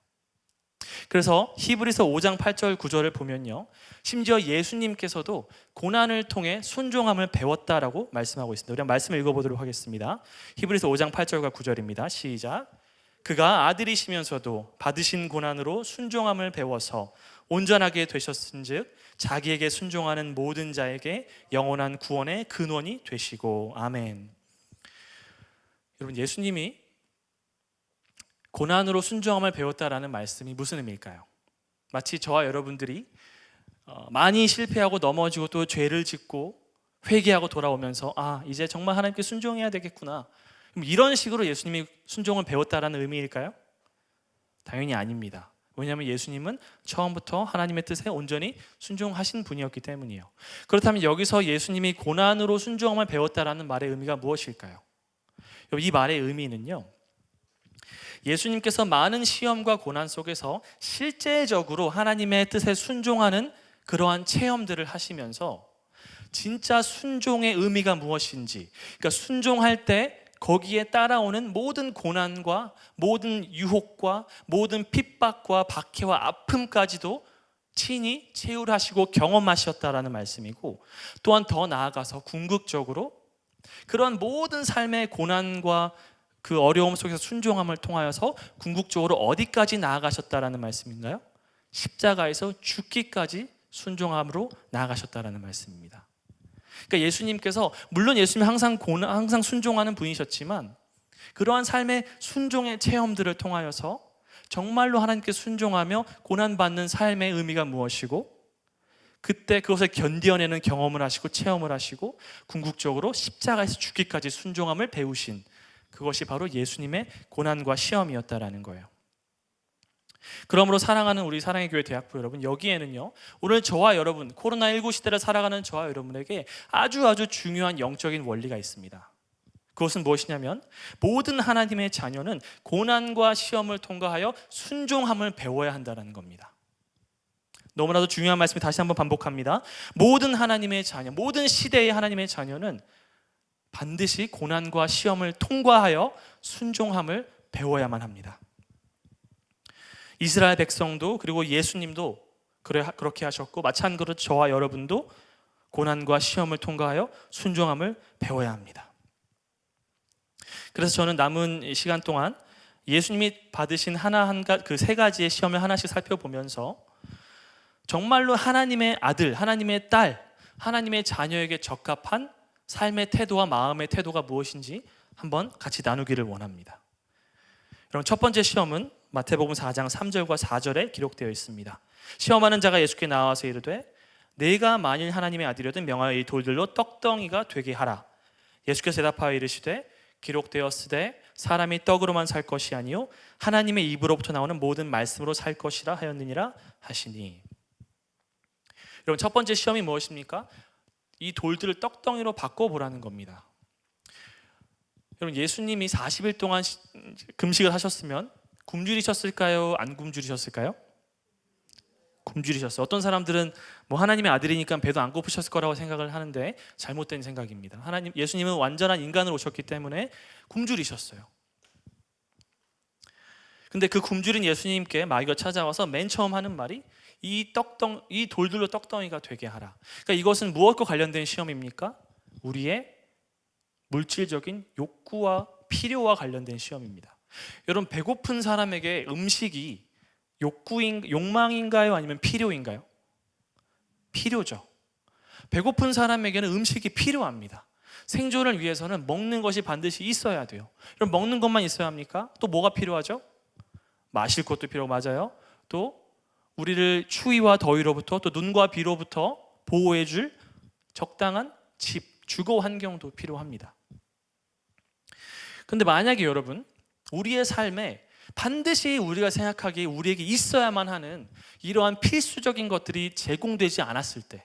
그래서 히브리서 5장 8절 9절을 보면요, 심지어 예수님께서도 고난을 통해 순종함을 배웠다라고 말씀하고 있습니다. 우리 말씀을 읽어보도록 하겠습니다. 히브리서 5장 8절과 9절입니다. 시작. 그가 아들이시면서도 받으신 고난으로 순종함을 배워서 온전하게 되셨은즉 자기에게 순종하는 모든 자에게 영원한 구원의 근원이 되시고. 아멘. 여러분, 예수님이 고난으로 순종함을 배웠다라는 말씀이 무슨 의미일까요? 마치 저와 여러분들이 많이 실패하고 넘어지고 또 죄를 짓고 회개하고 돌아오면서 이제 정말 하나님께 순종해야 되겠구나, 이런 식으로 예수님이 순종을 배웠다라는 의미일까요? 당연히 아닙니다. 왜냐하면 예수님은 처음부터 하나님의 뜻에 온전히 순종하신 분이었기 때문이에요. 그렇다면 여기서 예수님이 고난으로 순종함을 배웠다라는 말의 의미가 무엇일까요? 이 말의 의미는요, 예수님께서 많은 시험과 고난 속에서 실제적으로 하나님의 뜻에 순종하는 그러한 체험들을 하시면서 진짜 순종의 의미가 무엇인지, 그러니까 순종할 때 거기에 따라오는 모든 고난과 모든 유혹과 모든 핍박과 박해와 아픔까지도 친히 체휼하시고 경험하셨다라는 말씀이고, 또한 더 나아가서 궁극적으로 그런 모든 삶의 고난과 그 어려움 속에서 순종함을 통하여서 궁극적으로 어디까지 나아가셨다라는 말씀인가요? 십자가에서 죽기까지 순종함으로 나아가셨다라는 말씀입니다. 그러니까 예수님께서, 물론 예수님이 항상 순종하는 분이셨지만, 그러한 삶의 순종의 체험들을 통하여서 정말로 하나님께 순종하며 고난받는 삶의 의미가 무엇이고, 그때 그것을 견뎌내는 경험을 하시고 체험을 하시고 궁극적으로 십자가에서 죽기까지 순종함을 배우신, 그것이 바로 예수님의 고난과 시험이었다라는 거예요. 그러므로 사랑하는 우리 사랑의 교회 대학부 여러분, 여기에는요, 오늘 저와 여러분, 코로나19 시대를 살아가는 저와 여러분에게 아주 중요한 영적인 원리가 있습니다. 그것은 무엇이냐면, 모든 하나님의 자녀는 고난과 시험을 통과하여 순종함을 배워야 한다는 겁니다. 너무나도 중요한 말씀이 다시 한번 반복합니다. 모든 하나님의 자녀, 모든 시대의 하나님의 자녀는 반드시 고난과 시험을 통과하여 순종함을 배워야만 합니다. 이스라엘 백성도, 그리고 예수님도 그렇게 하셨고, 마찬가지로 저와 여러분도 고난과 시험을 통과하여 순종함을 배워야 합니다. 그래서 저는 남은 시간 동안 예수님이 받으신 그 세 가지의 시험을 하나씩 살펴보면서 정말로 하나님의 아들, 하나님의 딸, 하나님의 자녀에게 적합한 삶의 태도와 마음의 태도가 무엇인지 한번 같이 나누기를 원합니다. 여러분, 첫 번째 시험은 마태복음 4장 3절과 4절에 기록되어 있습니다. 시험하는 자가 예수께 나와서 이르되 내가 만일 하나님의 아들이거든 명하여 이 돌들로 떡덩이가 되게 하라. 예수께서 대답하여 이르시되 기록되었으되 사람이 떡으로만 살 것이 아니요 하나님의 입으로부터 나오는 모든 말씀으로 살 것이라 하였느니라 하시니. 여러분, 첫 번째 시험이 무엇입니까? 이 돌들을 떡덩이로 바꿔보라는 겁니다. 여러분, 예수님이 40일 동안 금식을 하셨으면 굶주리셨을까요? 안 굶주리셨을까요? 굶주리셨어요. 어떤 사람들은 하나님의 아들이니까 배도 안 고프셨을 거라고 생각을 하는데 잘못된 생각입니다. 예수님은 완전한 인간으로 오셨기 때문에 굶주리셨어요. 근데 그 굶주린 예수님께 마귀가 찾아와서 맨 처음 하는 말이 이 돌들로 떡덩이가 되게 하라. 그러니까 이것은 무엇과 관련된 시험입니까? 우리의 물질적인 욕구와 필요와 관련된 시험입니다. 여러분, 배고픈 사람에게 음식이 욕망인가요? 아니면 필요인가요? 필요죠. 배고픈 사람에게는 음식이 필요합니다. 생존을 위해서는 먹는 것이 반드시 있어야 돼요. 그럼 먹는 것만 있어야 합니까? 또 뭐가 필요하죠? 마실 것도 필요하고, 맞아요. 또 우리를 추위와 더위로부터, 또 눈과 비로부터 보호해줄 적당한 집, 주거 환경도 필요합니다. 근데 만약에 여러분, 우리의 삶에 반드시 우리가 생각하기에 우리에게 있어야만 하는 이러한 필수적인 것들이 제공되지 않았을 때,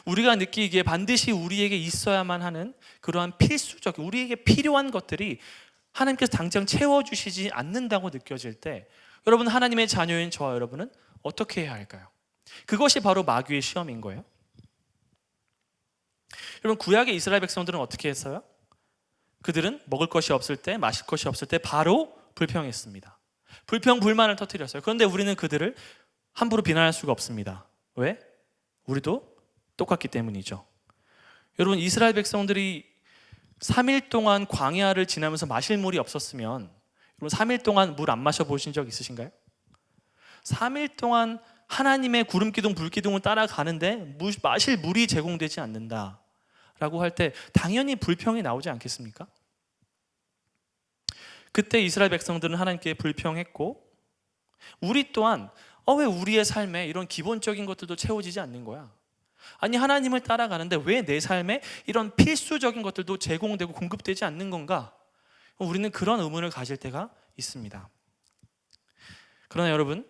우리가 느끼기에 반드시 우리에게 있어야만 하는 그러한 필수적인, 우리에게 필요한 것들이 하나님께서 당장 채워주시지 않는다고 느껴질 때 여러분, 하나님의 자녀인 저와 여러분은 어떻게 해야 할까요? 그것이 바로 마귀의 시험인 거예요. 여러분, 구약의 이스라엘 백성들은 어떻게 했어요? 그들은 먹을 것이 없을 때, 마실 것이 없을 때 바로 불평했습니다. 불평, 불만을 터뜨렸어요. 그런데 우리는 그들을 함부로 비난할 수가 없습니다. 왜? 우리도 똑같기 때문이죠. 여러분, 이스라엘 백성들이 3일 동안 광야를 지나면서 마실 물이 없었으면, 여러분 3일 동안 물 안 마셔보신 적 있으신가요? 3일 동안 하나님의 구름기둥, 불기둥을 따라가는데 마실 물이 제공되지 않는다 라고 할 때 당연히 불평이 나오지 않겠습니까? 그때 이스라엘 백성들은 하나님께 불평했고, 우리 또한 왜 우리의 삶에 이런 기본적인 것들도 채워지지 않는 거야? 아니, 하나님을 따라가는데 왜 내 삶에 이런 필수적인 것들도 제공되고 공급되지 않는 건가? 우리는 그런 의문을 가질 때가 있습니다. 그러나 여러분,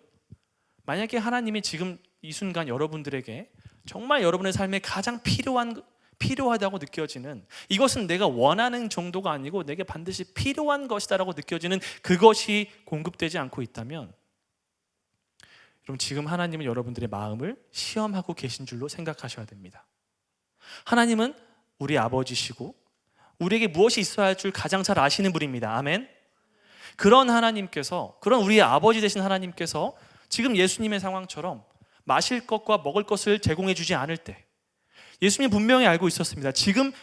만약에 하나님이 지금 이 순간 여러분들에게 정말 여러분의 삶에 가장 필요하다고 느껴지는, 이것은 내가 원하는 정도가 아니고 내게 반드시 필요한 것이다라고 느껴지는 그것이 공급되지 않고 있다면, 여러분 지금 하나님은 여러분들의 마음을 시험하고 계신 줄로 생각하셔야 됩니다. 하나님은 우리 아버지시고 우리에게 무엇이 있어야 할 줄 가장 잘 아시는 분입니다. 아멘. 그런 하나님께서, 그런 우리의 아버지 되신 하나님께서 지금 예수님의 상황처럼 마실 것과 먹을 것을 제공해 주지 않을 때, 예수님이 분명히 알고 있었습니다. 지금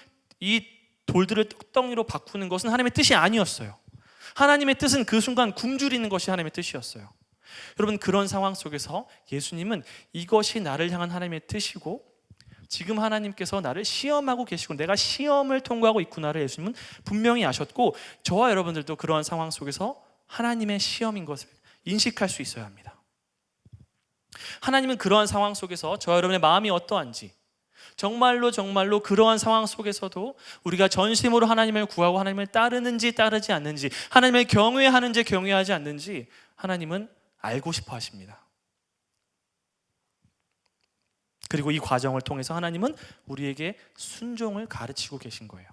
이 돌들을 떡덩이로 바꾸는 것은 하나님의 뜻이 아니었어요. 하나님의 뜻은 그 순간 굶주리는 것이 하나님의 뜻이었어요. 여러분, 그런 상황 속에서 예수님은 이것이 나를 향한 하나님의 뜻이고 지금 하나님께서 나를 시험하고 계시고 내가 시험을 통과하고 있구나를 예수님은 분명히 아셨고, 저와 여러분들도 그러한 상황 속에서 하나님의 시험인 것을 인식할 수 있어야 합니다. 하나님은 그러한 상황 속에서 저와 여러분의 마음이 어떠한지, 정말로 그러한 상황 속에서도 우리가 전심으로 하나님을 구하고 하나님을 따르는지 따르지 않는지, 하나님을 경외하는지 경외하지 않는지 하나님은 알고 싶어 하십니다. 그리고 이 과정을 통해서 하나님은 우리에게 순종을 가르치고 계신 거예요.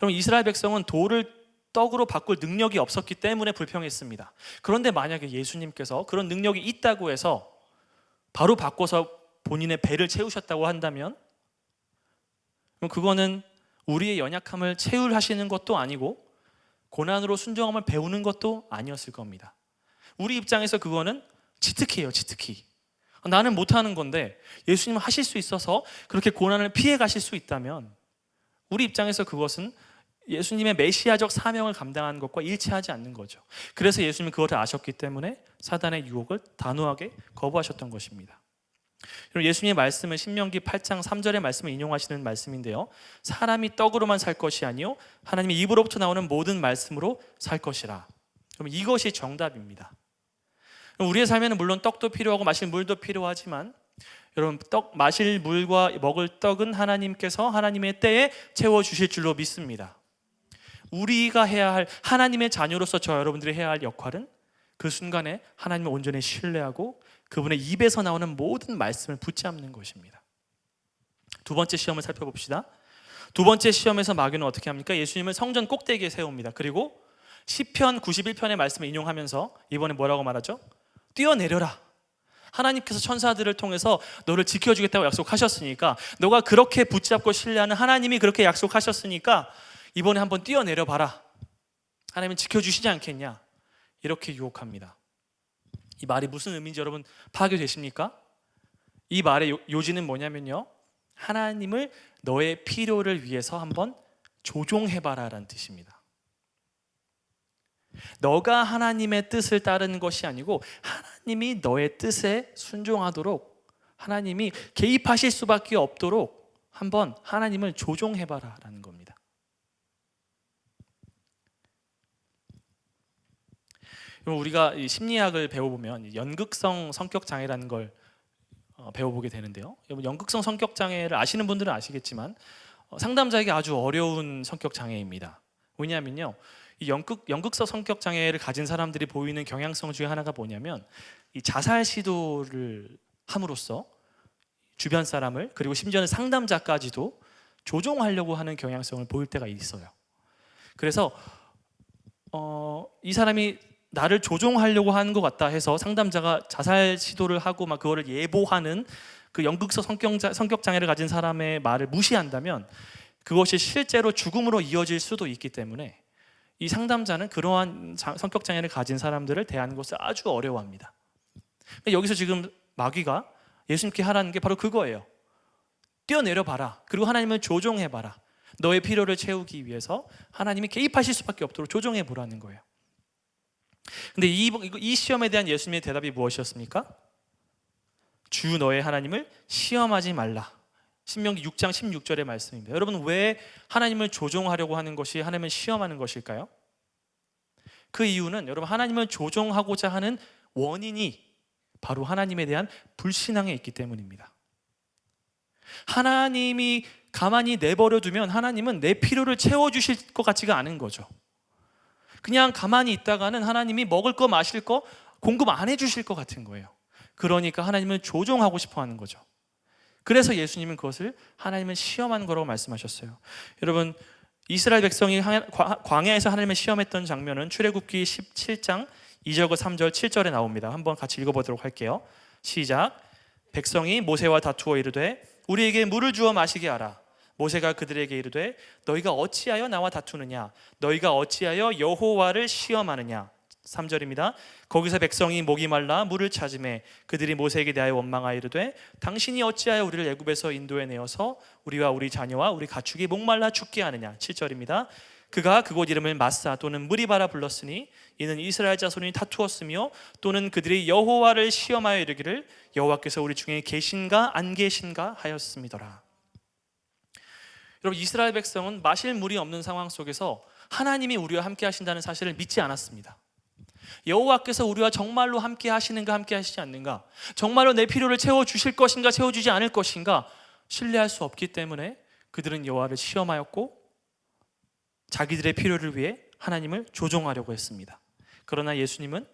여러분, 이스라엘 백성은 돌을 떡으로 바꿀 능력이 없었기 때문에 불평했습니다. 그런데 만약에 예수님께서 그런 능력이 있다고 해서 바로 바꿔서 본인의 배를 채우셨다고 한다면, 그거는 우리의 연약함을 채울하시는 것도 아니고 고난으로 순종함을 배우는 것도 아니었을 겁니다. 우리 입장에서 그거는 치트키예요, 치트키. 나는 못하는 건데 예수님은 하실 수 있어서 그렇게 고난을 피해 가실 수 있다면, 우리 입장에서 그것은 예수님의 메시아적 사명을 감당하는 것과 일치하지 않는 거죠. 그래서 예수님은 그것을 아셨기 때문에 사단의 유혹을 단호하게 거부하셨던 것입니다. 예수님의 말씀은 신명기 8장 3절의 말씀을 인용하시는 말씀인데요, 사람이 떡으로만 살 것이 아니요 하나님의 입으로부터 나오는 모든 말씀으로 살 것이라. 그럼 이것이 정답입니다. 우리의 삶에는 물론 떡도 필요하고 마실 물도 필요하지만, 여러분, 마실 물과 먹을 떡은 하나님께서 하나님의 때에 채워주실 줄로 믿습니다. 우리가 해야 할, 하나님의 자녀로서 저 여러분들이 해야 할 역할은 그 순간에 하나님을 온전히 신뢰하고 그분의 입에서 나오는 모든 말씀을 붙잡는 것입니다. 두 번째 시험을 살펴봅시다. 두 번째 시험에서 마귀는 어떻게 합니까? 예수님을 성전 꼭대기에 세웁니다. 그리고 시편 91편의 말씀을 인용하면서 이번에 뭐라고 말하죠? 뛰어내려라. 하나님께서 천사들을 통해서 너를 지켜주겠다고 약속하셨으니까, 너가 그렇게 붙잡고 신뢰하는 하나님이 그렇게 약속하셨으니까 이번에 한번 뛰어내려 봐라. 하나님은 지켜주시지 않겠냐? 이렇게 유혹합니다. 이 말이 무슨 의미인지 여러분 파악되십니까? 이 말의 요지는 뭐냐면요, 하나님을 너의 필요를 위해서 한번 조종해봐라 라는 뜻입니다. 너가 하나님의 뜻을 따르는 것이 아니고 하나님이 너의 뜻에 순종하도록, 하나님이 개입하실 수밖에 없도록 한번 하나님을 조종해봐라 라는 겁니다. 우리가 이 심리학을 배워보면 연극성 성격 장애라는 걸 배워보게 되는데요, 여러분, 연극성 성격 장애를 아시는 분들은 아시겠지만 상담자에게 아주 어려운 성격 장애입니다. 왜냐하면요, 이 연극성 성격 장애를 가진 사람들이 보이는 경향성 중에 하나가 뭐냐면, 이 자살 시도를 함으로써 주변 사람을, 그리고 심지어는 상담자까지도 조종하려고 하는 경향성을 보일 때가 있어요. 그래서 이 사람이 나를 조종하려고 하는 것 같다 해서 상담자가 자살 시도를 하고 막 그거를 예보하는 그 연극적 성격 장애를 가진 사람의 말을 무시한다면 그것이 실제로 죽음으로 이어질 수도 있기 때문에 이 상담자는 그러한 성격 장애를 가진 사람들을 대하는 것을 아주 어려워합니다. 여기서 지금 마귀가 예수님께 하라는 게 바로 그거예요. 뛰어내려 봐라. 그리고 하나님을 조종해 봐라. 너의 필요를 채우기 위해서 하나님이 개입하실 수밖에 없도록 조종해 보라는 거예요. 근데 이 시험에 대한 예수님의 대답이 무엇이었습니까? 주 너의 하나님을 시험하지 말라. 신명기 6장 16절의 말씀입니다. 여러분, 왜 하나님을 조종하려고 하는 것이 하나님을 시험하는 것일까요? 그 이유는 여러분, 하나님을 조종하고자 하는 원인이 바로 하나님에 대한 불신앙에 있기 때문입니다. 하나님이 가만히 내버려 두면 하나님은 내 필요를 채워주실 것 같지가 않은 거죠. 그냥 가만히 있다가는 하나님이 먹을 거 마실 거 공급 안 해주실 것 같은 거예요. 그러니까 하나님을 조종하고 싶어 하는 거죠. 그래서 예수님은 그것을 하나님을 시험하는 거라고 말씀하셨어요. 여러분, 이스라엘 백성이 광야에서 하나님을 시험했던 장면은 출애굽기 17장 2절과 3절 7절에 나옵니다. 한번 같이 읽어보도록 할게요. 시작. 백성이 모세와 다투어 이르되 우리에게 물을 주어 마시게 하라. 모세가 그들에게 이르되 너희가 어찌하여 나와 다투느냐? 너희가 어찌하여 여호와를 시험하느냐? 3절입니다. 거기서 백성이 목이 말라 물을 찾으매 그들이 모세에게 대하여 원망하여 이르되 당신이 어찌하여 우리를 애굽에서 인도해 내어서 우리와 우리 자녀와 우리 가축이 목말라 죽게 하느냐? 7절입니다. 그가 그곳 이름을 마사 또는 무리바라 불렀으니 이는 이스라엘 자손이 다투었으며 또는 그들이 여호와를 시험하여 이르기를 여호와께서 우리 중에 계신가 안 계신가 하였음이더라. 여러분, 이스라엘 백성은 마실 물이 없는 상황 속에서 하나님이 우리와 함께 하신다는 사실을 믿지 않았습니다. 여호와께서 우리와 정말로 함께 하시는가 함께 하시지 않는가, 정말로 내 필요를 채워주실 것인가 채워주지 않을 것인가 신뢰할 수 없기 때문에 그들은 여호와를 시험하였고 자기들의 필요를 위해 하나님을 조종하려고 했습니다. 그러나 예수님은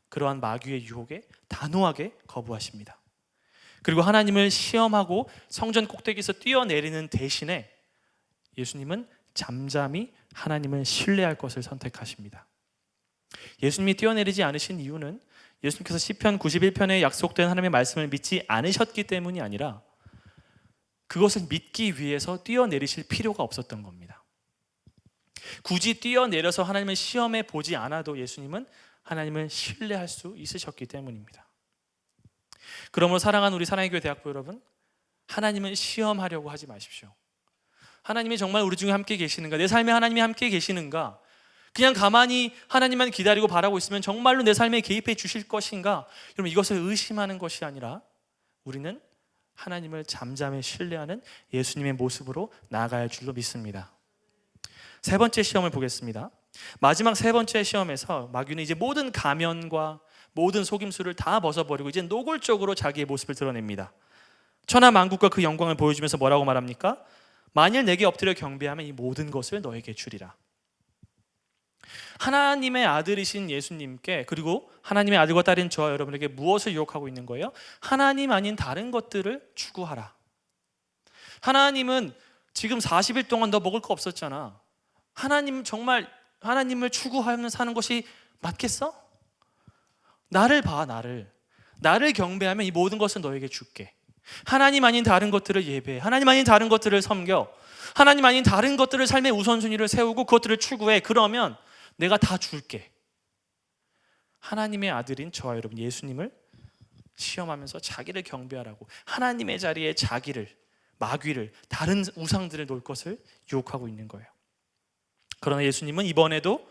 그러한 마귀의 유혹에 단호하게 거부하십니다. 그리고 하나님을 시험하고 성전 꼭대기에서 뛰어내리는 대신에 예수님은 잠잠히 하나님을 신뢰할 것을 선택하십니다. 예수님이 뛰어내리지 않으신 이유는 예수님께서 시편 91편에 약속된 하나님의 말씀을 믿지 않으셨기 때문이 아니라 그것을 믿기 위해서 뛰어내리실 필요가 없었던 겁니다. 굳이 뛰어내려서 하나님을 시험해 보지 않아도 예수님은 하나님을 신뢰할 수 있으셨기 때문입니다. 그러므로 사랑하는 우리 사랑의 교회 대학부 여러분, 하나님을 시험하려고 하지 마십시오. 하나님이 정말 우리 중에 함께 계시는가, 내 삶에 하나님이 함께 계시는가, 그냥 가만히 하나님만 기다리고 바라고 있으면 정말로 내 삶에 개입해 주실 것인가, 여러분, 이것을 의심하는 것이 아니라 우리는 하나님을 잠잠히 신뢰하는 예수님의 모습으로 나아가야 할 줄로 믿습니다. 세 번째 시험을 보겠습니다. 마지막 세 번째 시험에서 마귀는 이제 모든 가면과 모든 속임수를 다 벗어버리고 이제 노골적으로 자기의 모습을 드러냅니다. 천하 만국과 그 영광을 보여주면서 뭐라고 말합니까? 만일 내게 엎드려 경배하면 이 모든 것을 너에게 주리라. 하나님의 아들이신 예수님께, 그리고 하나님의 아들과 딸인 저와 여러분에게 무엇을 유혹하고 있는 거예요? 하나님 아닌 다른 것들을 추구하라. 하나님은 지금 40일 동안 너 먹을 거 없었잖아. 하나님 정말 하나님을 추구하며 사는 것이 맞겠어? 나를 봐, 나를 경배하면 이 모든 것은 너에게 줄게. 하나님 아닌 다른 것들을 예배해. 하나님 아닌 다른 것들을 섬겨. 하나님 아닌 다른 것들을 삶의 우선순위를 세우고 그것들을 추구해. 그러면 내가 다 줄게. 하나님의 아들인 저와 여러분 예수님을 시험하면서 자기를 경배하라고 하나님의 자리에 자기를, 마귀를, 다른 우상들을 놓을 것을 유혹하고 있는 거예요. 그러나 예수님은 이번에도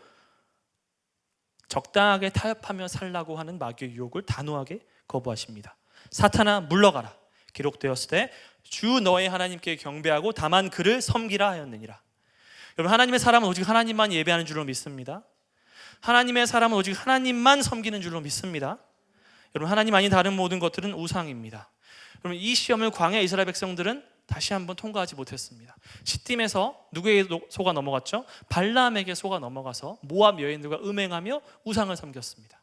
적당하게 타협하며 살라고 하는 마귀의 유혹을 단호하게 거부하십니다. 사탄아 물러가라. 기록되었을 때 주 너의 하나님께 경배하고 다만 그를 섬기라 하였느니라. 여러분, 하나님의 사람은 오직 하나님만 예배하는 줄로 믿습니다. 하나님의 사람은 오직 하나님만 섬기는 줄로 믿습니다. 여러분, 하나님 아닌 다른 모든 것들은 우상입니다. 여러분, 이 시험을 광야 이스라엘 백성들은 다시 한번 통과하지 못했습니다. 시딤에서 누구에게 속아 넘어갔죠? 발람에게 속아 넘어가서 모압 여인들과 음행하며 우상을 섬겼습니다.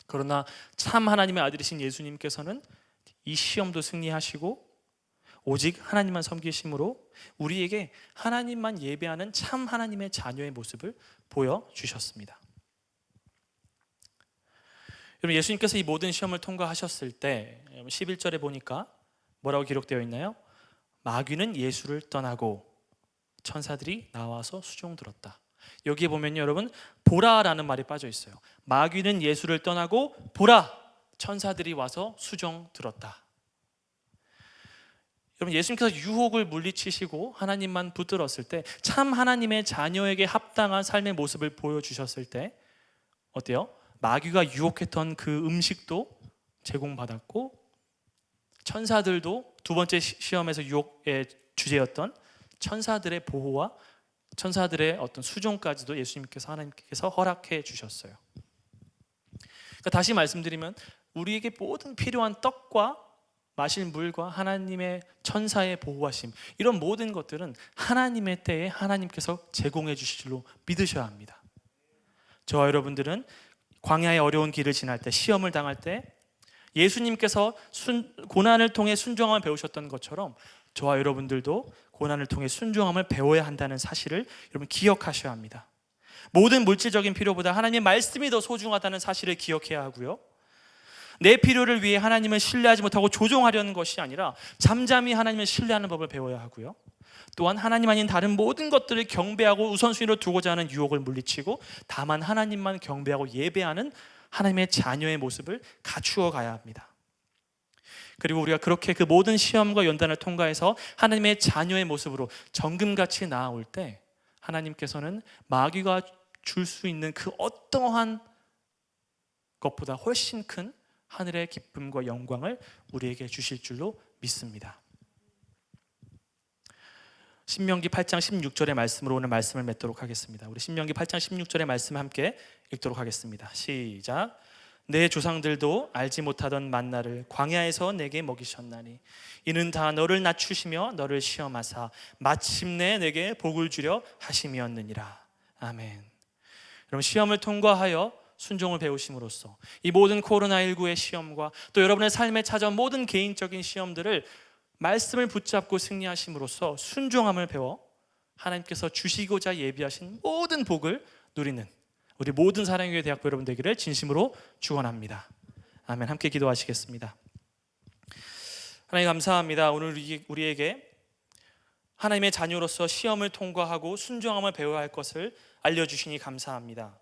그러나 참 하나님의 아들이신 예수님께서는 이 시험도 승리하시고 오직 하나님만 섬기심으로 우리에게 하나님만 예배하는 참 하나님의 자녀의 모습을 보여주셨습니다. 여러분, 예수님께서 이 모든 시험을 통과하셨을 때 11절에 보니까 뭐라고 기록되어 있나요? 마귀는 예수를 떠나고 천사들이 나와서 수종 들었다. 여기에 보면요, 여러분, 보라라는 말이 빠져 있어요. 마귀는 예수를 떠나고 보라, 천사들이 와서 수종 들었다. 여러분, 예수님께서 유혹을 물리치시고 하나님만 붙들었을 때, 참 하나님의 자녀에게 합당한 삶의 모습을 보여주셨을 때 어때요? 마귀가 유혹했던 그 음식도 제공받았고, 천사들도 두 번째 시험에서 유혹의 주제였던 천사들의 보호와 천사들의 어떤 수종까지도 예수님께서, 하나님께서 허락해 주셨어요. 그러니까 다시 말씀드리면 우리에게 모든 필요한 떡과 마실 물과 하나님의 천사의 보호하심, 이런 모든 것들은 하나님의 때에 하나님께서 제공해 주실 줄로 믿으셔야 합니다. 저와 여러분들은 광야의 어려운 길을 지날 때, 시험을 당할 때 예수님께서 고난을 통해 순종함을 배우셨던 것처럼 저와 여러분들도 고난을 통해 순종함을 배워야 한다는 사실을 여러분 기억하셔야 합니다. 모든 물질적인 필요보다 하나님의 말씀이 더 소중하다는 사실을 기억해야 하고요, 내 필요를 위해 하나님을 신뢰하지 못하고 조종하려는 것이 아니라 잠잠히 하나님을 신뢰하는 법을 배워야 하고요, 또한 하나님 아닌 다른 모든 것들을 경배하고 우선순위로 두고자 하는 유혹을 물리치고 다만 하나님만 경배하고 예배하는 하나님의 자녀의 모습을 갖추어 가야 합니다. 그리고 우리가 그렇게 그 모든 시험과 연단을 통과해서 하나님의 자녀의 모습으로 정금같이 나아올 때 하나님께서는 마귀가 줄 수 있는 그 어떠한 것보다 훨씬 큰 하늘의 기쁨과 영광을 우리에게 주실 줄로 믿습니다. 신명기 8장 16절의 말씀으로 오늘 말씀을 맺도록 하겠습니다. 우리 신명기 8장 16절의 말씀을 함께 읽도록 하겠습니다. 시작. 내 조상들도 알지 못하던 만나를 광야에서 내게 먹이셨나니 이는 다 너를 낮추시며 너를 시험하사 마침내 내게 복을 주려 하심이었느니라. 아멘. 여러분, 시험을 통과하여 순종을 배우심으로써 이 모든 코로나19의 시험과 또 여러분의 삶에 찾아온 모든 개인적인 시험들을 말씀을 붙잡고 승리하심으로써 순종함을 배워 하나님께서 주시고자 예비하신 모든 복을 누리는 우리 모든 사랑교회 대학부 여러분 되기를 진심으로 축원합니다. 아멘. 함께 기도하시겠습니다. 하나님 감사합니다. 오늘 우리에게 하나님의 자녀로서 시험을 통과하고 순종함을 배워야 할 것을 알려주시니 감사합니다.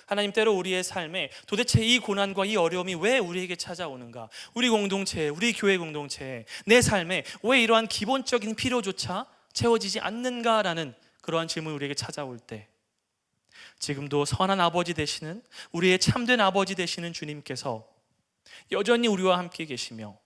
하나님, 때로 우리의 삶에 도대체 이 고난과 이 어려움이 왜 우리에게 찾아오는가, 우리 공동체에, 우리 교회 공동체에, 내 삶에 왜 이러한 기본적인 필요조차 채워지지 않는가라는 그러한 질문이 우리에게 찾아올 때, 지금도 선한 아버지 되시는, 우리의 참된 아버지 되시는 주님께서 여전히 우리와 함께 계시며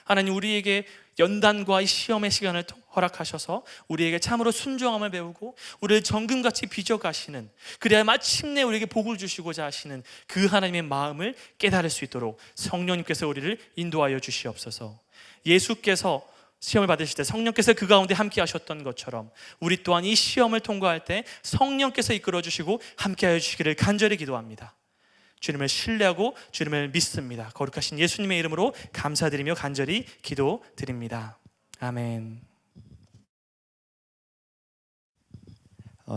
하나님, 우리에게 연단과 이 시험의 시간을 허락하셔서 우리에게 참으로 순종함을 배우고 우리를 정금같이 빚어가시는, 그래야 마침내 우리에게 복을 주시고자 하시는 그 하나님의 마음을 깨달을 수 있도록 성령님께서 우리를 인도하여 주시옵소서. 예수께서 시험을 받으실 때 성령께서 그 가운데 함께 하셨던 것처럼 우리 또한 이 시험을 통과할 때 성령께서 이끌어 주시고 함께 하여 주시기를 간절히 기도합니다. 주님을 신뢰하고 주님을 믿습니다. 거룩하신 예수님의 이름으로 감사드리며 간절히 기도드립니다. 아멘.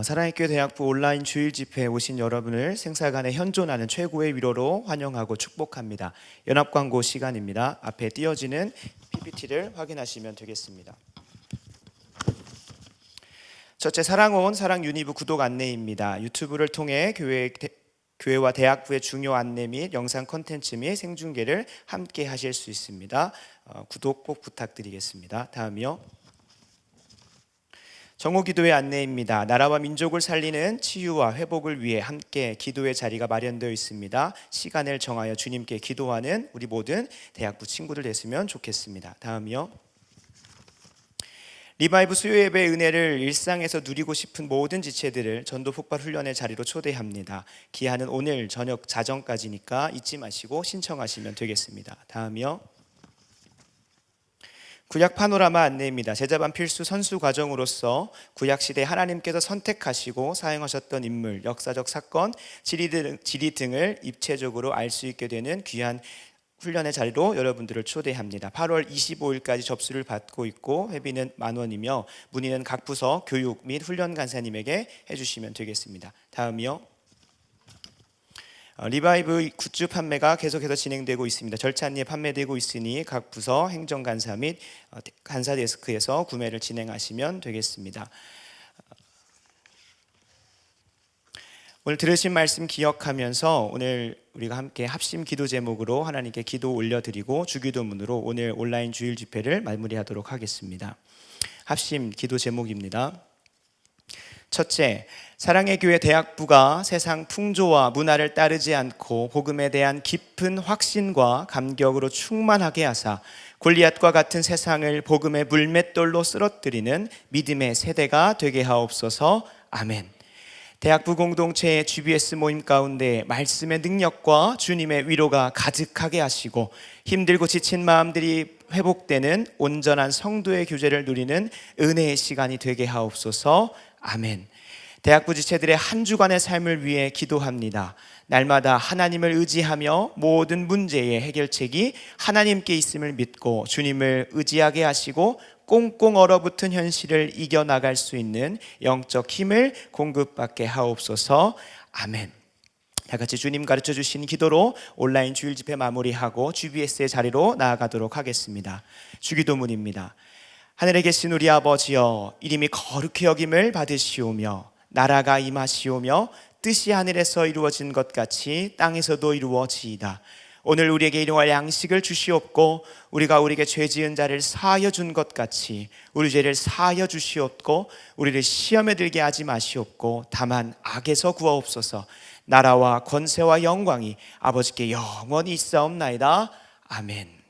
사랑의 교회 대학부 온라인 주일 집회에 오신 여러분을 생사간에 현존하는 최고의 위로로 환영하고 축복합니다. 연합 광고 시간입니다. 앞에 띄어지는 PPT를 확인하시면 되겠습니다. 첫째, 사랑온 사랑 유니브 구독 안내입니다. 유튜브를 통해 교회와 대학부의 중요 안내 및 영상 콘텐츠 및 생중계를 함께 하실 수 있습니다. 구독 꼭 부탁드리겠습니다. 다음이요. 정오기도회 안내입니다. 나라와 민족을 살리는 치유와 회복을 위해 함께 기도의 자리가 마련되어 있습니다. 시간을 정하여 주님께 기도하는 우리 모든 대학부 친구들 됐으면 좋겠습니다. 다음이요. 리바이브 수요예배 은혜를 일상에서 누리고 싶은 모든 지체들을 전도 폭발 훈련의 자리로 초대합니다. 기한은 오늘 저녁 자정까지니까 잊지 마시고 신청하시면 되겠습니다. 다음이요. 구약 파노라마 안내입니다. 제자반 필수 선수 과정으로서 구약시대 하나님께서 선택하시고 사용하셨던 인물, 역사적 사건, 지리 등을 입체적으로 알 수 있게 되는 귀한 훈련의 자리로 여러분들을 초대합니다. 8월 25일까지 접수를 받고 있고 회비는 10,000원이며 문의는 각 부서 교육 및 훈련 간사님에게 해주시면 되겠습니다. 다음이요. 리바이브 굿즈 판매가 계속해서 진행되고 있습니다. 절찬리에 판매되고 있으니 각 부서 행정간사 및 간사 데스크에서 구매를 진행하시면 되겠습니다. 오늘 들으신 말씀 기억하면서 오늘 우리가 함께 합심 기도 제목으로 하나님께 기도 올려드리고 주기도문으로 오늘 온라인 주일 집회를 마무리하도록 하겠습니다. 합심 기도 제목입니다. 첫째, 사랑의 교회 대학부가 세상 풍조와 문화를 따르지 않고 복음에 대한 깊은 확신과 감격으로 충만하게 하사 골리앗과 같은 세상을 복음의 물맷돌로 쓰러뜨리는 믿음의 세대가 되게 하옵소서. 아멘. 대학부 공동체의 GBS 모임 가운데 말씀의 능력과 주님의 위로가 가득하게 하시고 힘들고 지친 마음들이 회복되는 온전한 성도의 교제를 누리는 은혜의 시간이 되게 하옵소서. 아멘. 대학부 지체들의 한 주간의 삶을 위해 기도합니다. 날마다 하나님을 의지하며 모든 문제의 해결책이 하나님께 있음을 믿고 주님을 의지하게 하시고 꽁꽁 얼어붙은 현실을 이겨나갈 수 있는 영적 힘을 공급받게 하옵소서. 아멘. 다 같이 주님 가르쳐 주신 기도로 온라인 주일 집회 마무리하고 GBS의 자리로 나아가도록 하겠습니다. 주기도문입니다. 하늘에 계신 우리 아버지여, 이름이 거룩히 여김을 받으시오며 나라가 임하시오며 뜻이 하늘에서 이루어진 것 같이 땅에서도 이루어지이다. 오늘 우리에게 일용할 양식을 주시옵고 우리가 우리에게 죄 지은 자를 사하여 준 것 같이 우리 죄를 사하여 주시옵고 우리를 시험에 들게 하지 마시옵고 다만 악에서 구하옵소서. 나라와 권세와 영광이 아버지께 영원히 있사옵나이다. 아멘.